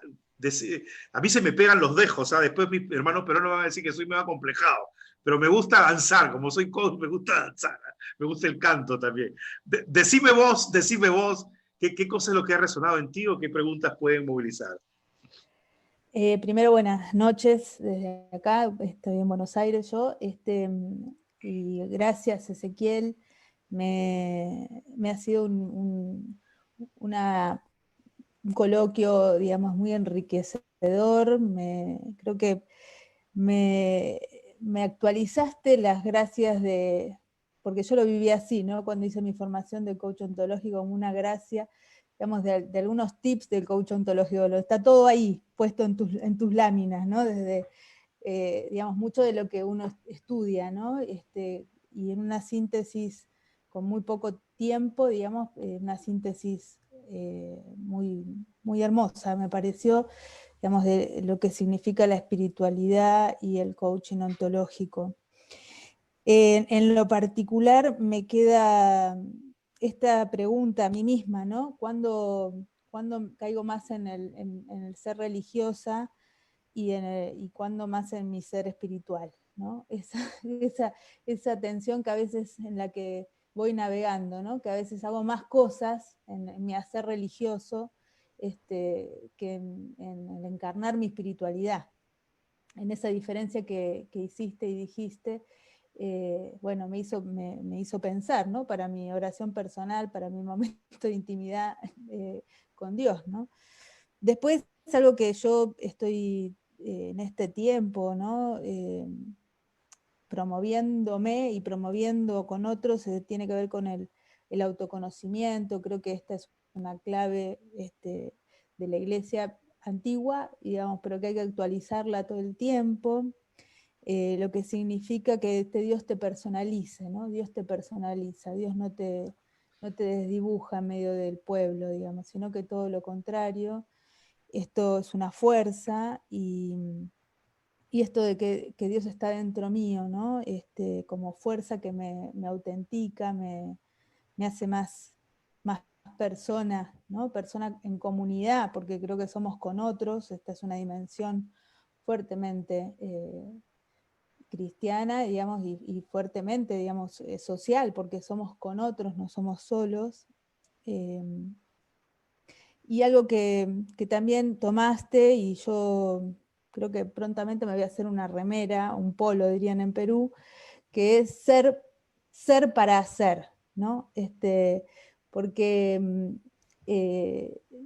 A mí se me pegan los dejos, ¿sabes? Después mis hermanos peruanos van a decir que soy medio acomplejado, pero me gusta danzar, como soy coach, me gusta danzar, me gusta el canto también. Decime vos, ¿qué cosa es lo que ha resonado en ti o qué preguntas pueden movilizar? Primero, buenas noches desde acá, estoy en Buenos Aires yo, y gracias Ezequiel, me ha sido un coloquio, digamos, muy enriquecedor, creo que me actualizaste las gracias porque yo lo viví así, ¿no? Cuando hice mi formación de coach ontológico, como una gracia, digamos, de algunos tips del coach ontológico, está todo ahí, puesto en tus láminas, ¿no? Desde, digamos, mucho de lo que uno estudia, ¿no? Y en una síntesis con muy poco tiempo, digamos, una síntesis muy, muy hermosa, me pareció, digamos, de lo que significa la espiritualidad y el coaching ontológico. En lo particular me queda esta pregunta a mí misma, ¿no? ¿Cuándo caigo más en el ser religiosa y cuándo más en mi ser espiritual, ¿no? Esa tensión que a veces en la que voy navegando, ¿no? Que a veces hago más cosas en mi hacer religioso que en el encarnar mi espiritualidad. En esa diferencia que hiciste y dijiste, bueno, me hizo pensar, ¿no? Para mi oración personal, para mi momento de intimidad con Dios, ¿no? Después, es algo que yo estoy en este tiempo, ¿no? Promoviéndome y promoviendo con otros, tiene que ver con el autoconocimiento. Creo que esta es una clave de la iglesia antigua, digamos, pero que hay que actualizarla todo el tiempo. Lo que significa que Dios te personalice, ¿no? Dios te personaliza, Dios no te desdibuja en medio del pueblo, digamos, sino que todo lo contrario. Esto es una fuerza y esto de que Dios está dentro mío, ¿no? Como fuerza que me autentica, me hace más persona, ¿no? Persona en comunidad, porque creo que somos con otros. Esta es una dimensión fuertemente cristiana, digamos, y fuertemente, digamos, social, porque somos con otros, no somos solos. Y algo que también tomaste, y yo creo que prontamente me voy a hacer una remera, un polo dirían en Perú, que es ser para hacer, ¿no? Porque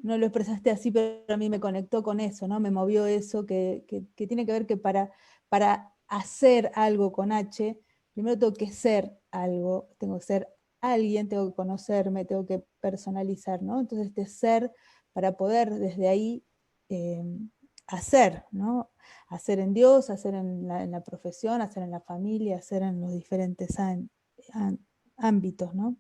no lo expresaste así, pero a mí me conectó con eso, ¿no? Me movió eso, que tiene que ver que para hacer algo con H, primero tengo que ser algo, tengo que ser alguien, tengo que conocerme, tengo que personalizar, ¿no? Entonces ser para poder desde ahí hacer, ¿no? Hacer en Dios, hacer en la profesión, hacer en la familia, hacer en los diferentes ámbitos, ¿no?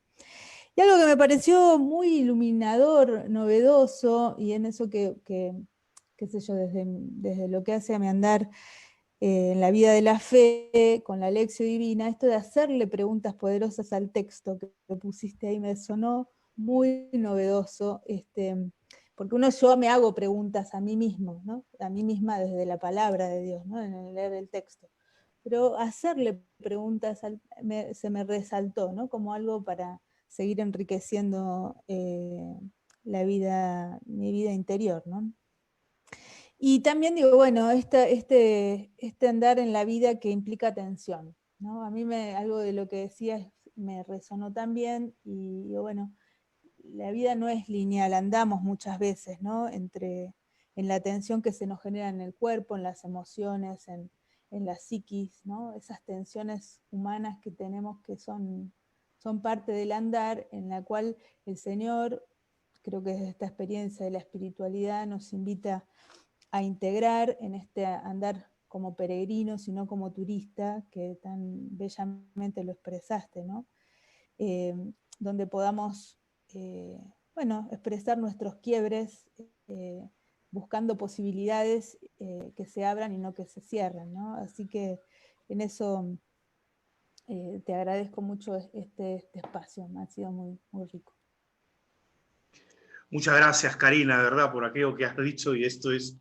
Y algo que me pareció muy iluminador, novedoso, y en eso qué sé yo, desde lo que hace a mi andar en la vida de la fe, con la lección divina, esto de hacerle preguntas poderosas al texto que pusiste ahí me sonó muy novedoso, porque yo me hago preguntas a mí mismo, ¿no? A mí misma desde la palabra de Dios, ¿no? En el leer el texto. pero hacerle preguntas se me resaltó, ¿no? Como algo para seguir enriqueciendo mi vida interior, ¿no? Y también digo, bueno, este andar en la vida que implica tensión, ¿no? A mí algo de lo que decías me resonó también, y digo, bueno, la vida no es lineal, andamos muchas veces, ¿no? En la tensión que se nos genera en el cuerpo, en las emociones, en la psiquis, ¿no? Esas tensiones humanas que tenemos que son parte del andar, en la cual el Señor, creo que desde esta experiencia de la espiritualidad, nos invita a integrar en este andar como peregrino, sino como turista, que tan bellamente lo expresaste, ¿no? Donde podamos, expresar nuestros quiebres, buscando posibilidades que se abran y no que se cierren, ¿no? Así que en eso te agradezco mucho este espacio, me ha sido muy, muy rico. Muchas gracias, Karina, de verdad, por aquello que has dicho, y esto es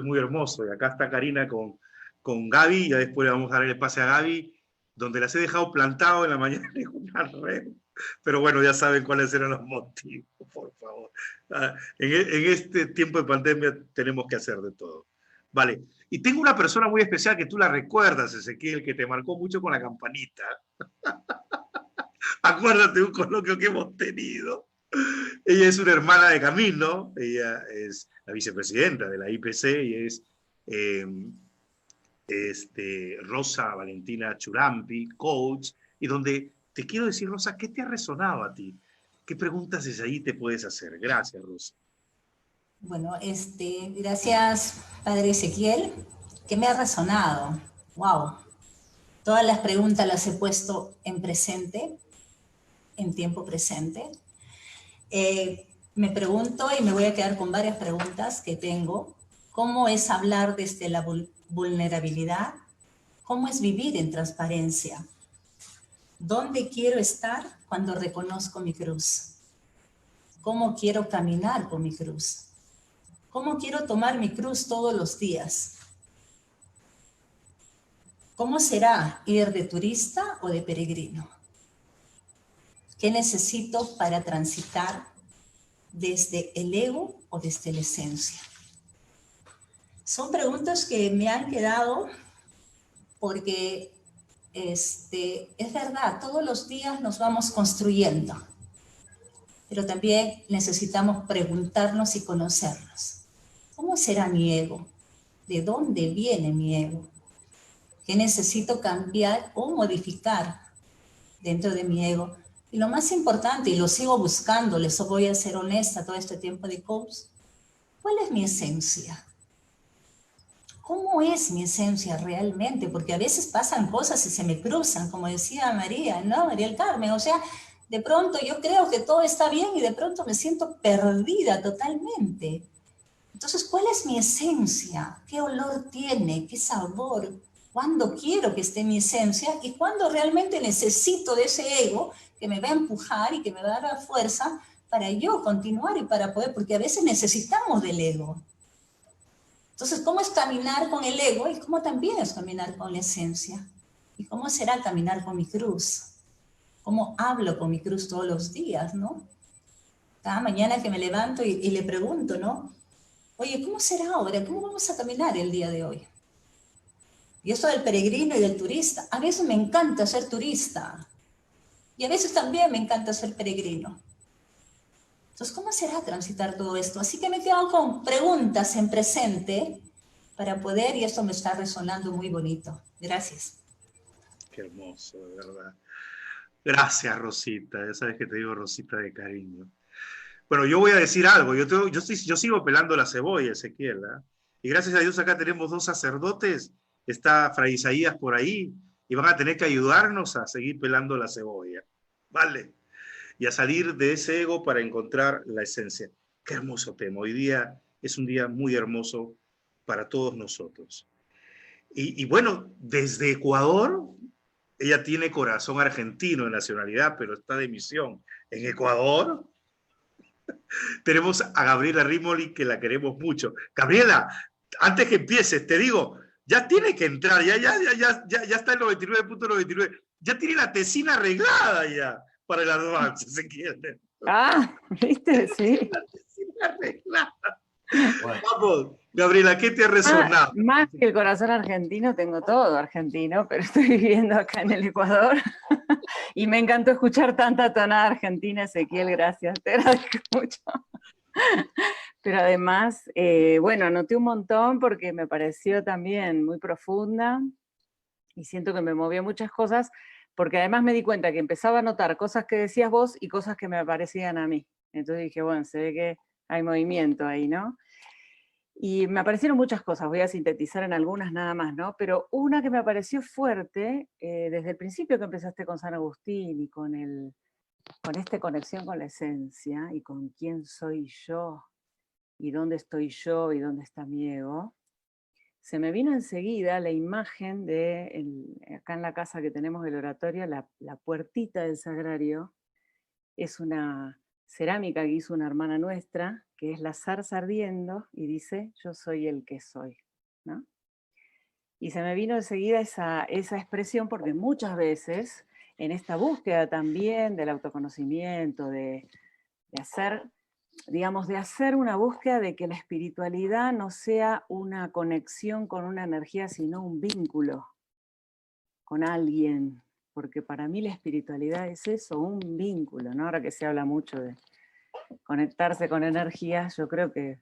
muy hermoso. Y acá está Karina con Gaby, ya después le vamos a dar el pase a Gaby, donde las he dejado plantado en la mañana en una red. Pero bueno, ya saben cuáles eran los motivos, por favor. En este tiempo de pandemia tenemos que hacer de todo. Vale. Y tengo una persona muy especial que tú la recuerdas, Ezequiel, que te marcó mucho con la campanita. Acuérdate de un coloquio que hemos tenido. Ella es una hermana de Camilo, ella es la vicepresidenta de la IPC y es Rosa Valentina Churampi, coach, y donde te quiero decir, Rosa, ¿qué te ha resonado a ti? ¿Qué preguntas desde ahí te puedes hacer? Gracias, Rosa. Bueno, gracias, Padre Ezequiel, que me ha resonado. Wow. Todas las preguntas las he puesto en presente, en tiempo presente. Me pregunto, y me voy a quedar con varias preguntas que tengo, ¿cómo es hablar desde la vulnerabilidad? ¿Cómo es vivir en transparencia? ¿Dónde quiero estar cuando reconozco mi cruz? ¿Cómo quiero caminar con mi cruz? ¿Cómo quiero tomar mi cruz todos los días? ¿Cómo será ir de turista o de peregrino? ¿Qué necesito para transitar desde el ego o desde la esencia? Son preguntas que me han quedado porque es verdad, todos los días nos vamos construyendo, pero también necesitamos preguntarnos y conocernos. ¿Cómo será mi ego? ¿De dónde viene mi ego? ¿Qué necesito cambiar o modificar dentro de mi ego? Y lo más importante, y lo sigo buscando, les voy a ser honesta todo este tiempo de coach, ¿cuál es mi esencia? ¿Cómo es mi esencia realmente? Porque a veces pasan cosas y se me cruzan, como decía María, ¿no? María del Carmen, o sea, de pronto yo creo que todo está bien y de pronto me siento perdida totalmente. Entonces, ¿cuál es mi esencia? ¿Qué olor tiene? ¿Qué sabor? ¿Cuándo quiero que esté mi esencia? ¿Y cuándo realmente necesito de ese ego que me va a empujar y que me va a dar la fuerza para yo continuar y para poder? Porque a veces necesitamos del ego. Entonces, ¿cómo es caminar con el ego? Y cómo también es caminar con la esencia. ¿Y cómo será caminar con mi cruz? ¿Cómo hablo con mi cruz todos los días, no? Cada mañana que me levanto y le pregunto, ¿no? Oye, ¿cómo será ahora? ¿Cómo vamos a caminar el día de hoy? Y eso del peregrino y del turista. A veces me encanta ser turista. Y a veces también me encanta ser peregrino. Entonces, ¿cómo será transitar todo esto? Así que me quedo con preguntas en presente para poder, y esto me está resonando muy bonito. Gracias. Qué hermoso, de verdad. Gracias, Rosita. Ya sabes que te digo Rosita de cariño. Bueno, yo voy a decir algo. Yo sigo pelando la cebolla, Ezequiel, ¿eh? Y gracias a Dios acá tenemos 2 sacerdotes. Está Fray Isaías por ahí y van a tener que ayudarnos a seguir pelando la cebolla. ¿Vale? Y a salir de ese ego para encontrar la esencia. Qué hermoso tema. Hoy día es un día muy hermoso para todos nosotros. Y bueno, desde Ecuador, ella tiene corazón argentino de nacionalidad, pero está de misión en Ecuador. Tenemos a Gabriela Rimoli, que la queremos mucho. Gabriela, antes que empieces, te digo, ya tiene que entrar, ya está el 99.99, ya tiene la tesina arreglada ya para el Advance, Ezequiel. Ah, ¿viste? Sí. La tesina arreglada. Bueno, Vamos, Gabriela, ¿qué te ha resonado? Más que el corazón argentino, tengo todo argentino, pero estoy viviendo acá en el Ecuador y me encantó escuchar tanta tonada argentina, Ezequiel, gracias, te agradezco mucho. Pero además, bueno, anoté un montón porque me pareció también muy profunda y siento que me movió muchas cosas, porque además me di cuenta que empezaba a notar cosas que decías vos y cosas que me aparecían a mí. Entonces dije, bueno, se ve que hay movimiento ahí, ¿no? Y me aparecieron muchas cosas, voy a sintetizar en algunas nada más, ¿no? Pero una que me apareció fuerte, desde el principio que empezaste con San Agustín y con esta conexión con la esencia y con quién soy yo y dónde estoy yo y dónde está mi ego, se me vino enseguida la imagen de, acá en la casa que tenemos del oratorio, la puertita del sagrario, es una cerámica que hizo una hermana nuestra, que es la zarza ardiendo, y dice, yo soy el que soy, ¿no? Y se me vino enseguida esa expresión, porque muchas veces, en esta búsqueda también del autoconocimiento, de hacer, digamos, de hacer una búsqueda de que la espiritualidad no sea una conexión con una energía, sino un vínculo con alguien, porque para mí la espiritualidad es eso, un vínculo, ¿no? Ahora que se habla mucho de conectarse con energías, yo creo que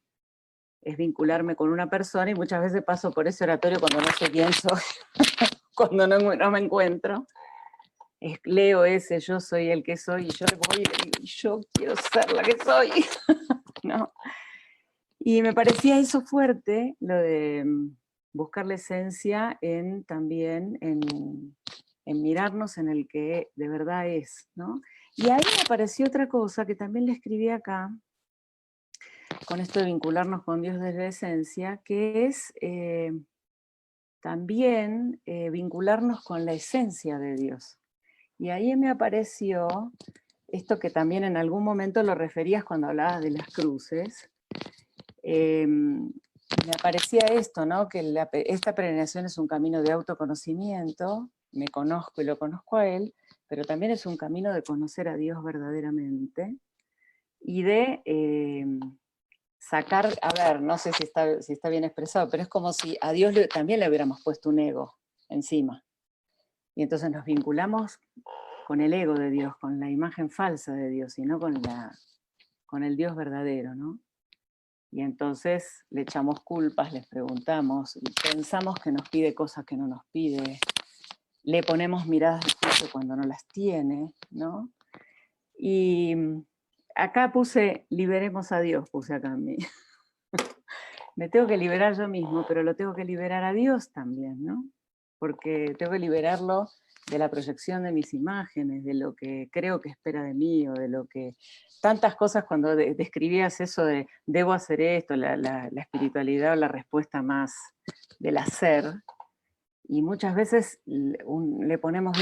es vincularme con una persona, y muchas veces paso por ese oratorio cuando no sé quién soy, cuando no me encuentro. Leo ese, yo soy el que soy, y yo le voy y le digo, yo quiero ser la que soy, ¿no? Y me parecía eso fuerte, lo de buscar la esencia también en mirarnos en el que de verdad es, ¿no? Y ahí me apareció otra cosa que también le escribí acá, con esto de vincularnos con Dios desde la esencia, que es también vincularnos con la esencia de Dios. Y ahí me apareció esto que también en algún momento lo referías cuando hablabas de las cruces. Me aparecía esto, ¿no? Que esta peregrinación es un camino de autoconocimiento, me conozco y lo conozco a Él, pero también es un camino de conocer a Dios verdaderamente y de sacar, a ver, no sé si está bien expresado, pero es como si a Dios también le hubiéramos puesto un ego encima. Y entonces nos vinculamos con el ego de Dios, con la imagen falsa de Dios, y no con el Dios verdadero, ¿no? Y entonces le echamos culpas, les preguntamos, y pensamos que nos pide cosas que no nos pide, le ponemos miradas de juicio cuando no las tiene, ¿no? Y acá puse, liberemos a Dios, puse acá en mí. Me tengo que liberar yo mismo, pero lo tengo que liberar a Dios también, ¿no? Porque tengo que liberarlo de la proyección de mis imágenes, de lo que creo que espera de mí, o de lo que... Tantas cosas cuando describías eso de debo hacer esto, la espiritualidad o la respuesta más del hacer, y muchas veces le ponemos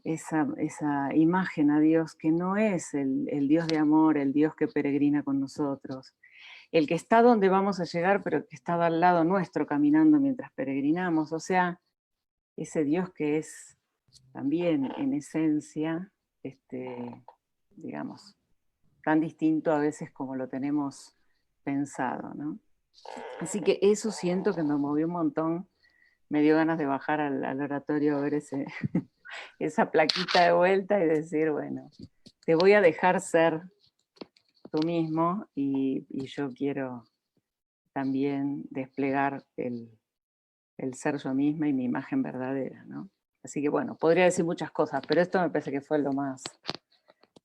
esa imagen a Dios que no es el Dios de amor, el Dios que peregrina con nosotros, el que está donde vamos a llegar, pero que está al lado nuestro caminando mientras peregrinamos, o sea, ese Dios que es también en esencia, digamos, tan distinto a veces como lo tenemos pensado, ¿no? Así que eso siento que me movió un montón, me dio ganas de bajar al oratorio a ver esa plaquita de vuelta y decir, bueno, te voy a dejar ser tú mismo y yo quiero también desplegar el ser yo misma y mi imagen verdadera, ¿no? Así que bueno, podría decir muchas cosas, pero esto me parece que fue lo más,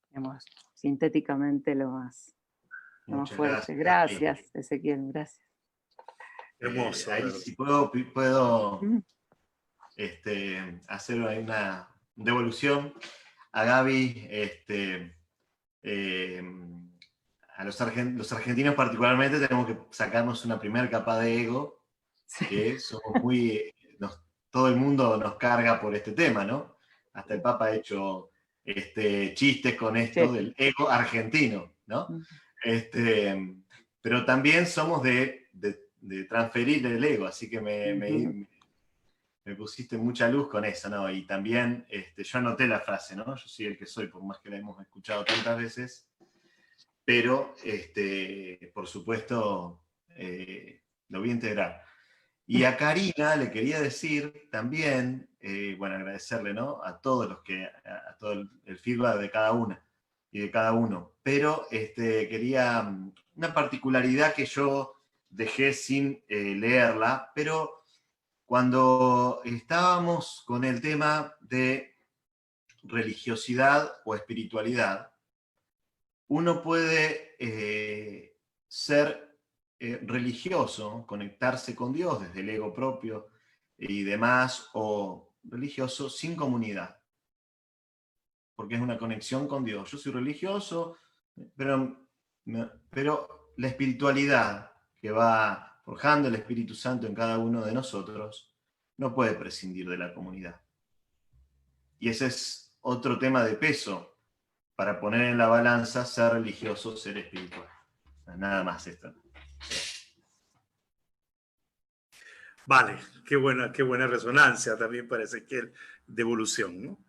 digamos, sintéticamente lo más fuerte. Gracias, Ezequiel, gracias. Hermoso. Ahí si puedo hacer una devolución a Gaby, a los argentinos particularmente tenemos que sacarnos una primera capa de ego, que somos muy, todo el mundo nos carga por este tema, ¿no? Hasta el Papa ha hecho chistes con esto del ego argentino, ¿no? Pero también somos de de transferir el ego, así que me pusiste mucha luz con eso, ¿no? Y también yo anoté la frase, ¿no? Yo soy el que soy, por más que la hemos escuchado tantas veces, pero por supuesto lo voy a integrar. Y a Karina le quería decir también, bueno, agradecerle, ¿no? A todos a todo el feedback de cada una y de cada uno, pero quería una particularidad que yo dejé sin leerla, pero cuando estábamos con el tema de religiosidad o espiritualidad, uno puede ser religioso, conectarse con Dios desde el ego propio y demás, o religioso sin comunidad, porque es una conexión con Dios. Yo soy religioso, pero la espiritualidad que va forjando el Espíritu Santo en cada uno de nosotros no puede prescindir de la comunidad. Y ese es otro tema de peso para poner en la balanza ser religioso, ser espiritual. Nada más esto. Vale, qué buena resonancia también para Ezequiel de evolución, ¿no?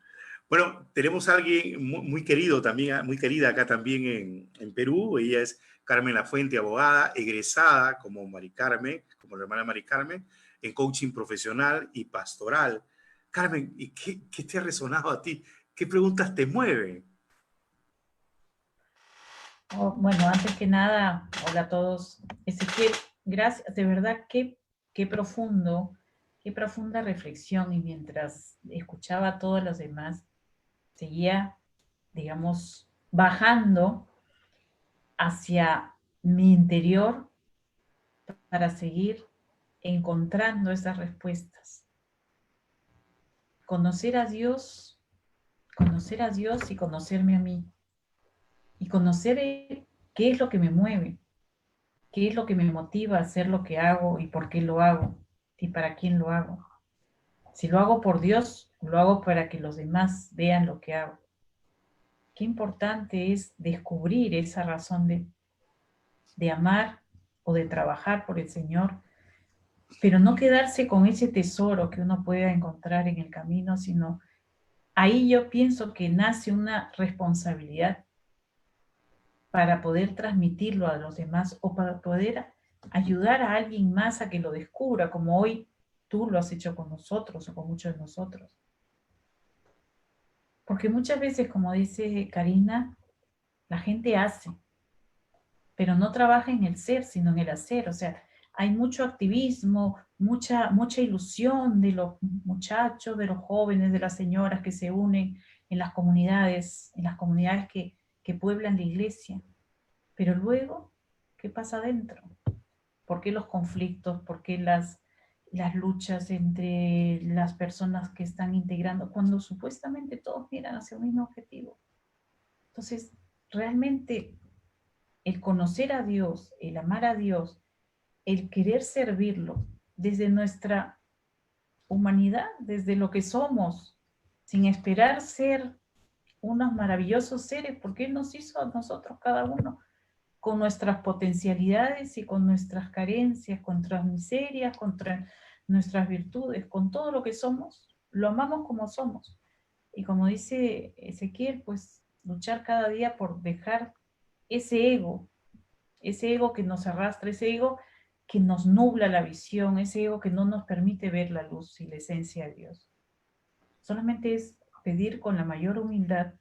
Bueno, tenemos a alguien muy querido también, muy querida acá también en Perú. Ella es Carmen Lafuente, abogada, egresada como Mari Carmen, como la hermana Mari Carmen, en coaching profesional y pastoral. Carmen, ¿y qué te ha resonado a ti? ¿Qué preguntas te mueven? Oh, bueno, antes que nada, hola a todos. Ezequiel, gracias, de verdad, qué profunda reflexión. Y mientras escuchaba a todos los demás, seguía, digamos, bajando hacia mi interior para seguir encontrando esas respuestas. Conocer a Dios y conocerme a mí. Y conocer qué es lo que me mueve, qué es lo que me motiva a hacer lo que hago y por qué lo hago y para quién lo hago. Si lo hago por Dios, lo hago para que los demás vean lo que hago. Qué importante es descubrir esa razón de amar o de trabajar por el Señor, pero no quedarse con ese tesoro que uno pueda encontrar en el camino, sino ahí yo pienso que nace una responsabilidad para poder transmitirlo a los demás o para poder ayudar a alguien más a que lo descubra, como hoy tú lo has hecho con nosotros o con muchos de nosotros. Porque muchas veces, como dice Karina, la gente hace, pero no trabaja en el ser, sino en el hacer. O sea, hay mucho activismo, mucha ilusión de los muchachos, de los jóvenes, de las señoras que se unen en las comunidades que pueblan la iglesia. Pero luego, ¿qué pasa adentro? ¿Por qué los conflictos? ¿Por qué las luchas entre las personas que están integrando cuando supuestamente todos miran hacia un mismo objetivo? Entonces, realmente el conocer a Dios, el amar a Dios, el querer servirlo desde nuestra humanidad, desde lo que somos, sin esperar ser unos maravillosos seres, porque Él nos hizo a nosotros cada uno con nuestras potencialidades y con nuestras carencias, con nuestras miserias, contra nuestras virtudes, con todo lo que somos, lo amamos como somos. Y como dice Ezequiel, pues luchar cada día por dejar ese ego que nos arrastra, ese ego que nos nubla la visión, ese ego que no nos permite ver la luz y la esencia de Dios. Solamente es pedir con la mayor humildad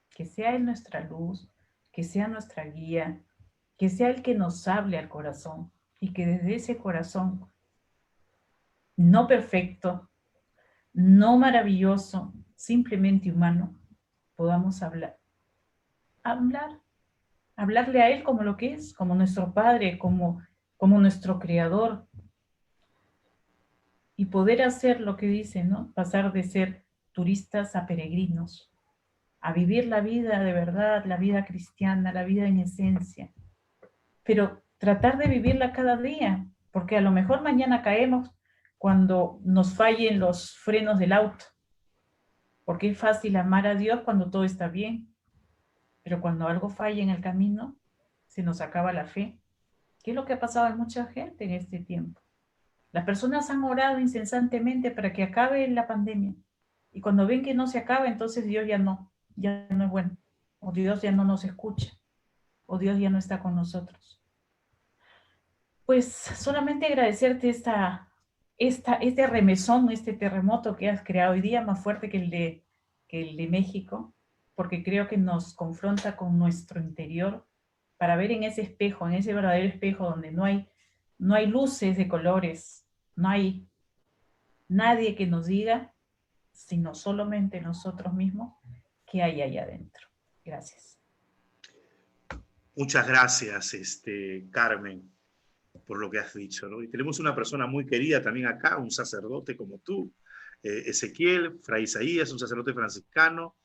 que sea Él nuestra luz, que sea nuestra guía, que sea el que nos hable al corazón y que desde ese corazón no perfecto, no maravilloso, simplemente humano, podamos hablarle a Él como lo que es, como nuestro Padre, como nuestro Creador, y poder hacer lo que dice, ¿no? Pasar de ser turistas a peregrinos, a vivir la vida de verdad, la vida cristiana, la vida en esencia, pero tratar de vivirla cada día, porque a lo mejor mañana caemos cuando nos fallen los frenos del auto, porque es fácil amar a Dios cuando todo está bien, pero cuando algo falla en el camino, se nos acaba la fe, ¿Qué es lo que ha pasado a mucha gente en este tiempo? Las personas han orado incesantemente para que acabe la pandemia. Y cuando ven que no se acaba, entonces Dios ya no es bueno. O Dios ya no nos escucha. O Dios ya no está con nosotros. Pues solamente agradecerte este remesón, este terremoto que has creado hoy día, más fuerte que el de México, porque creo que nos confronta con nuestro interior para ver en ese espejo, en ese verdadero espejo donde no hay luces de colores, no hay nadie que nos diga, sino solamente nosotros mismos, qué hay allá adentro. Gracias. Muchas gracias, Carmen, por lo que has dicho, ¿no? Y tenemos una persona muy querida también acá, un sacerdote como tú, Ezequiel, Fray Isaías, un sacerdote franciscano.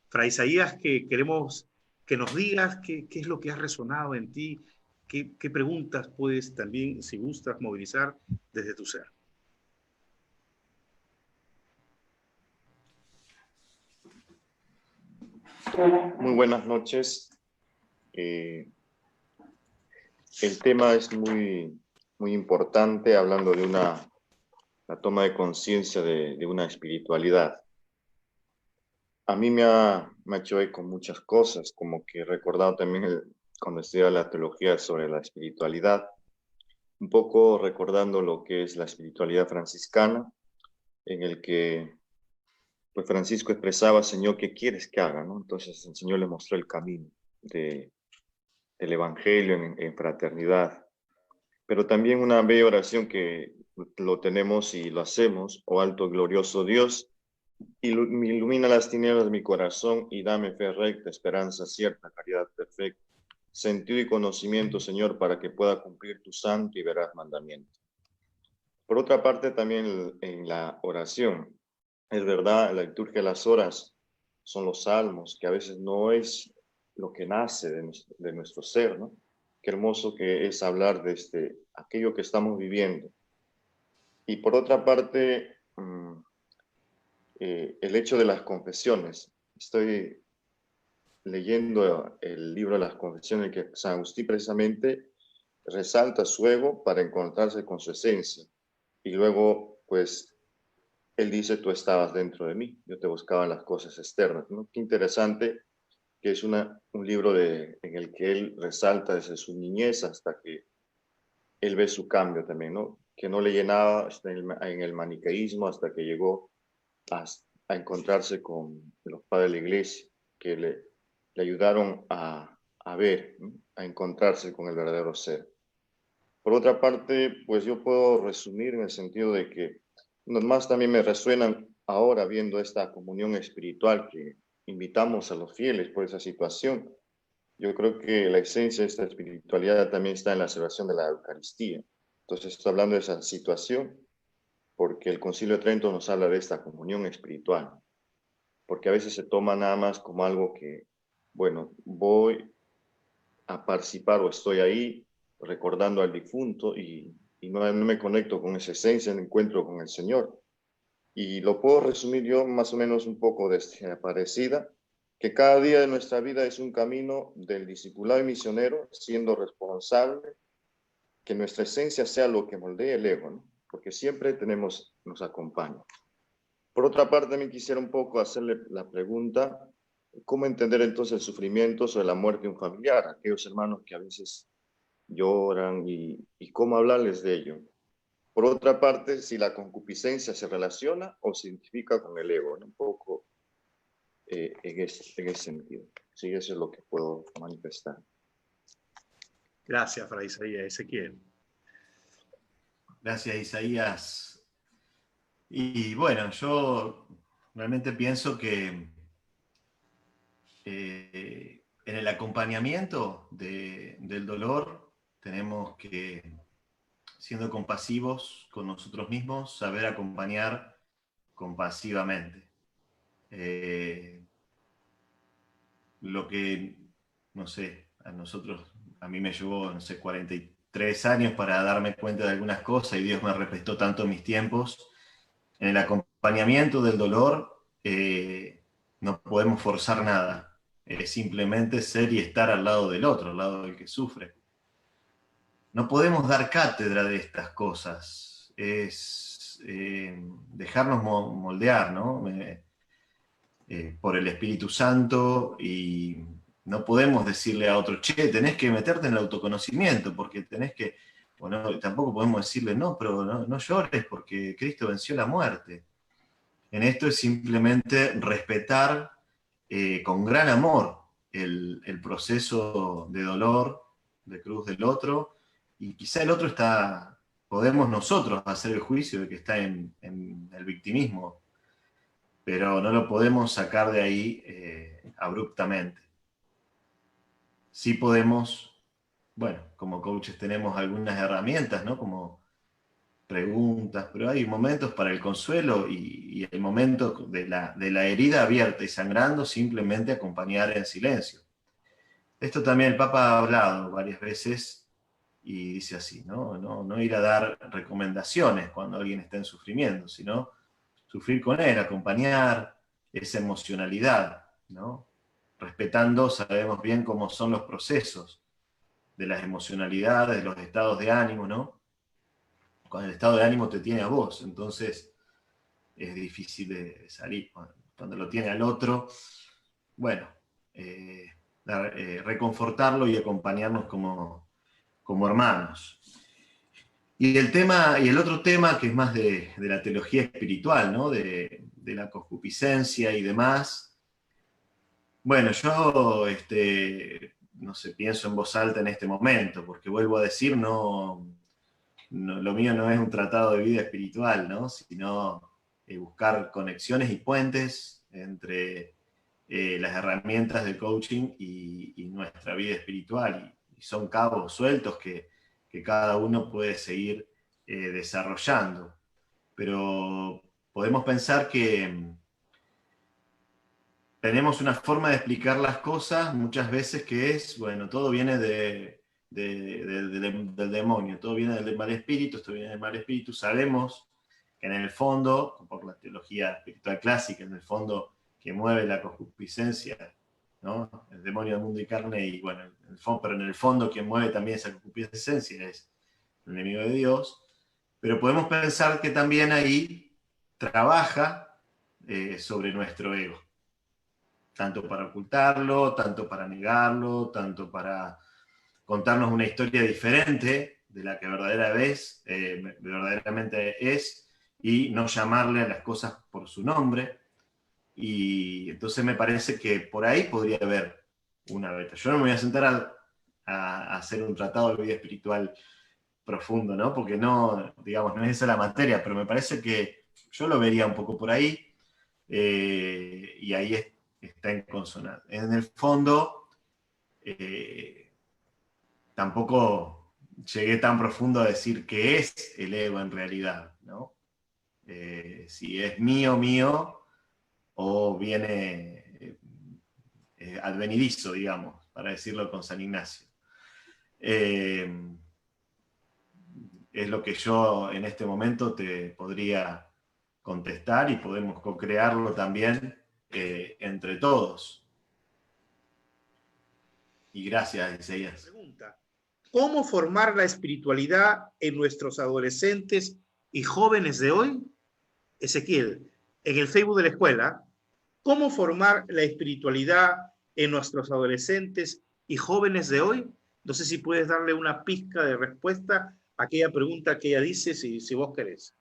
Fray Isaías, que queremos que nos digas qué es lo que ha resonado en ti, qué preguntas puedes también, si gustas, movilizar desde tu ser. Muy buenas noches. El tema es muy importante, hablando de la toma de conciencia de una espiritualidad. A mí me ha hecho eco muchas cosas, como que he recordado también cuando estudiaba la teología sobre la espiritualidad, un poco recordando lo que es la espiritualidad franciscana, en el que pues Francisco expresaba: Señor, ¿qué quieres que haga? ¿No? Entonces el Señor le mostró el camino del Evangelio en fraternidad. Pero también una bella oración que lo tenemos y lo hacemos: oh alto glorioso Dios, ilumina las tinieblas de mi corazón y dame fe recta, esperanza cierta, caridad perfecta, sentido y conocimiento, Señor, para que pueda cumplir tu santo y veraz mandamiento. Por otra parte, también en la oración, es verdad, la liturgia de las horas son los salmos, que a veces no es lo que nace de nuestro ser, ¿no? Qué hermoso que es hablar de aquello que estamos viviendo. Y por otra parte, el hecho de las confesiones. Estoy leyendo el libro de las confesiones, que San Agustín precisamente resalta su ego para encontrarse con su esencia. Y luego, pues, él dice: tú estabas dentro de mí, yo te buscaba en las cosas externas, ¿no? Qué interesante que es un libro en el que él resalta desde su niñez hasta que él ve su cambio también, ¿no? Que no le llenaba en el maniqueísmo hasta que llegó a encontrarse con los padres de la iglesia, que le ayudaron a ver, ¿no? A encontrarse con el verdadero ser. Por otra parte, pues yo puedo resumir en el sentido de que más también me resuenan ahora, viendo esta comunión espiritual que invitamos a los fieles por esa situación. Yo creo que la esencia de esta espiritualidad también está en la celebración de la Eucaristía. Entonces, estoy hablando de esa situación porque el Concilio de Trento nos habla de esta comunión espiritual, porque a veces se toma nada más como algo que, bueno, voy a participar o estoy ahí recordando al difunto y no me conecto con esa esencia, no encuentro con el Señor. Y lo puedo resumir yo más o menos un poco parecida, que cada día de nuestra vida es un camino del discipulado y misionero, siendo responsable que nuestra esencia sea lo que moldee el ego, ¿no? Porque siempre nos acompaña. Por otra parte, también quisiera un poco hacerle la pregunta: ¿cómo entender entonces el sufrimiento sobre la muerte de un familiar? Aquellos hermanos que a veces lloran y cómo hablarles de ello. Por otra parte, si la concupiscencia se relaciona o se identifica con el ego, ¿no? Un poco en ese sentido. Sí, eso es lo que puedo manifestar. Gracias, Fray Isaías. Ezequiel. Gracias, Isaías. Y bueno, yo realmente pienso que en el acompañamiento del dolor tenemos que, siendo compasivos con nosotros mismos, saber acompañar compasivamente. Lo que, no sé, a mí me llevó, no sé, 43 años para darme cuenta de algunas cosas, y Dios me respetó tanto mis tiempos. En el acompañamiento del dolor no podemos forzar nada, es simplemente ser y estar al lado del otro, al lado del que sufre. no podemos dar cátedra de estas cosas, es dejarnos moldear, ¿no? Por el Espíritu Santo, y no podemos decirle a otro, che, tenés que meterte en el autoconocimiento, porque tenés que, bueno, tampoco podemos decirle, no, pero no llores porque Cristo venció la muerte. En esto es simplemente respetar con gran amor el proceso de dolor, de cruz del otro, y quizá el otro podemos nosotros hacer el juicio de que está en el victimismo, pero no lo podemos sacar de ahí abruptamente. Sí podemos, bueno, como coaches tenemos algunas herramientas, ¿no? Como preguntas, pero hay momentos para el consuelo y el momento de la herida abierta y sangrando, simplemente acompañar en silencio. Esto también el Papa ha hablado varias veces y dice así, ¿no? No ir a dar recomendaciones cuando alguien está en sufrimiento, sino sufrir con él, acompañar esa emocionalidad, ¿no? Respetando, sabemos bien cómo son los procesos de las emocionalidades, de los estados de ánimo, ¿no? Cuando el estado de ánimo te tiene a vos, entonces es difícil de salir. Cuando lo tiene al otro, bueno, reconfortarlo y acompañarnos como hermanos. Y el otro tema, que es más de la teología espiritual, ¿no? De la concupiscencia y demás. Bueno, yo no sé, pienso en voz alta en este momento, porque vuelvo a decir, lo mío no es un tratado de vida espiritual, ¿no? Sino buscar conexiones y puentes entre las herramientas de coaching y nuestra vida espiritual. Y son cabos sueltos que cada uno puede seguir desarrollando. Pero podemos pensar que tenemos una forma de explicar las cosas muchas veces que es, bueno, todo viene del demonio, todo viene del mal espíritu, esto viene del mal espíritu. Sabemos que en el fondo, por la teología espiritual clásica, en el fondo que mueve la concupiscencia, ¿no? El demonio del mundo y carne, y bueno, pero en el fondo quien mueve también esa concupiscencia es el enemigo de Dios. Pero podemos pensar que también ahí trabaja sobre nuestro ego, tanto para ocultarlo, tanto para negarlo, tanto para contarnos una historia diferente de la que verdaderamente es, y no llamarle a las cosas por su nombre. Y entonces me parece que por ahí podría haber una beta. Yo no me voy a sentar a hacer un tratado de vida espiritual profundo, ¿no? Porque no es esa la materia, pero me parece que yo lo vería un poco por ahí, y ahí está en consonancia. En el fondo, tampoco llegué tan profundo a decir qué es el ego en realidad, ¿no? Si es mío, o viene advenedizo, digamos, para decirlo con San Ignacio. Es lo que yo en este momento te podría contestar, y podemos co-crearlo también entre todos. Y gracias, Isaías. Pregunta: ¿cómo formar la espiritualidad en nuestros adolescentes y jóvenes de hoy? Ezequiel, en el Facebook de la escuela, ¿cómo formar la espiritualidad en nuestros adolescentes y jóvenes de hoy? No sé si puedes darle una pizca de respuesta a aquella pregunta que ella dice, si vos querés.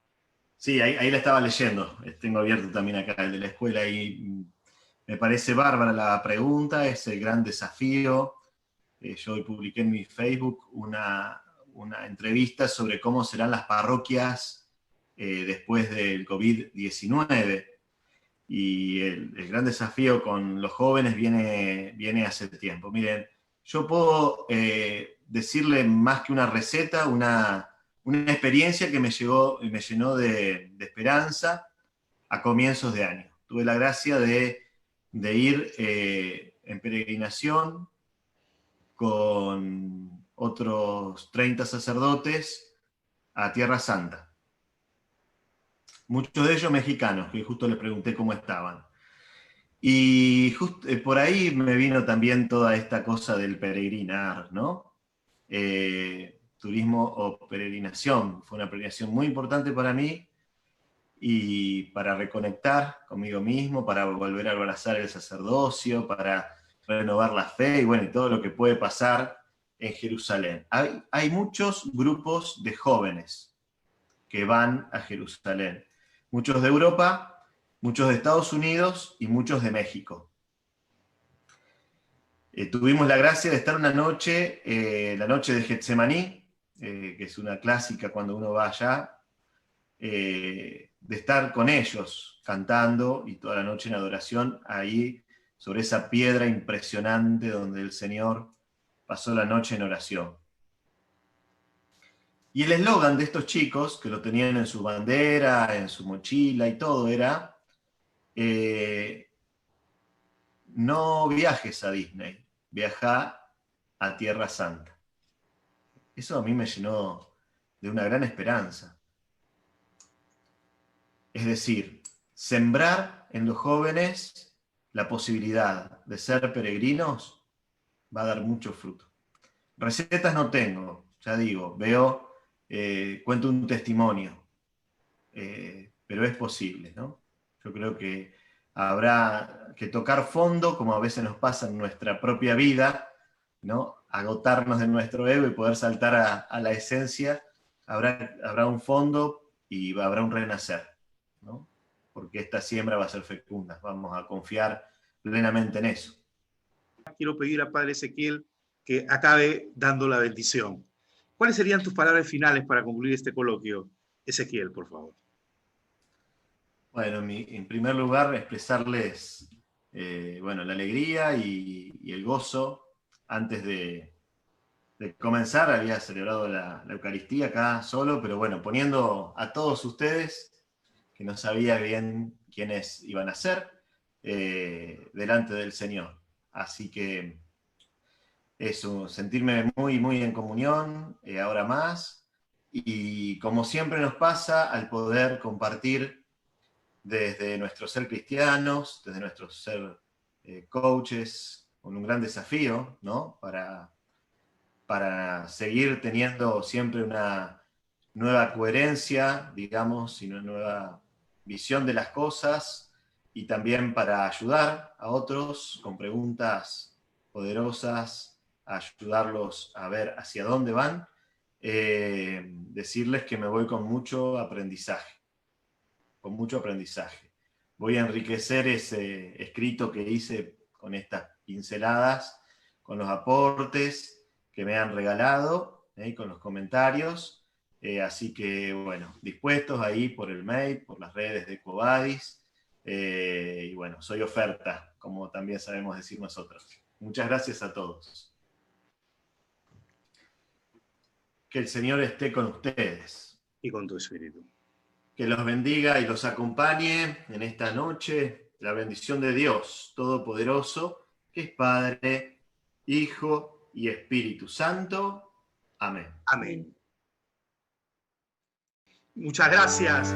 Sí, ahí la estaba leyendo. Tengo abierto también acá el de la escuela, y me parece bárbara la pregunta, es el gran desafío. Yo hoy publiqué en mi Facebook una entrevista sobre cómo serán las parroquias después del COVID-19. Y el gran desafío con los jóvenes viene hace tiempo. Miren, yo puedo decirle más que una receta, una experiencia que me llenó de esperanza a comienzos de año. Tuve la gracia de ir en peregrinación con otros 30 sacerdotes a Tierra Santa. Muchos de ellos mexicanos, que justo les pregunté cómo estaban. Y por ahí me vino también toda esta cosa del peregrinar, ¿no? turismo o peregrinación. Fue una peregrinación muy importante para mí y para reconectar conmigo mismo, para volver a abrazar el sacerdocio, para renovar la fe y bueno, y todo lo que puede pasar en Jerusalén. Hay muchos grupos de jóvenes que van a Jerusalén. Muchos de Europa, muchos de Estados Unidos y muchos de México. Tuvimos la gracia de estar una noche, la noche de Getsemaní, que es una clásica cuando uno va allá, de estar con ellos cantando y toda la noche en adoración ahí sobre esa piedra impresionante donde el Señor pasó la noche en oración. Y el eslogan de estos chicos, que lo tenían en su bandera, en su mochila y todo, era no viajes a Disney, viaja a Tierra Santa. Eso a mí me llenó de una gran esperanza. Es decir, sembrar en los jóvenes la posibilidad de ser peregrinos va a dar mucho fruto. Recetas no tengo, ya digo, cuento un testimonio, pero es posible, ¿no? Yo creo que habrá que tocar fondo, como a veces nos pasa en nuestra propia vida, ¿no? Agotarnos de nuestro ego y poder saltar a la esencia. Habrá un fondo y habrá un renacer, ¿no? Porque esta siembra va a ser fecunda. Vamos a confiar plenamente en eso. Quiero pedir a Padre Ezequiel que acabe dando la bendición. ¿Cuáles serían tus palabras finales para concluir este coloquio? Ezequiel, por favor. Bueno, en primer lugar, expresarles la alegría y el gozo. Antes de comenzar, había celebrado la Eucaristía acá solo, pero bueno, poniendo a todos ustedes, que no sabía bien quiénes iban a ser, delante del Señor. Así que eso, sentirme muy, muy en comunión, ahora más, y como siempre nos pasa, al poder compartir desde nuestro ser cristianos, desde nuestro ser coaches, con un gran desafío, ¿no? Para seguir teniendo siempre una nueva coherencia, digamos, y una nueva visión de las cosas, y también para ayudar a otros con preguntas poderosas, a ayudarlos a ver hacia dónde van, decirles que me voy con mucho aprendizaje. Voy a enriquecer ese escrito que hice con estas pinceladas, con los aportes que me han regalado, con los comentarios. Así que, bueno, dispuestos ahí por el mail, por las redes de Quo Vadis. Y bueno, soy oferta, como también sabemos decir nosotros. Muchas gracias a todos. Que el Señor esté con ustedes. Y con tu espíritu. Que los bendiga y los acompañe en esta noche la bendición de Dios Todopoderoso, que es Padre, Hijo y Espíritu Santo. Amén. Amén. Muchas gracias.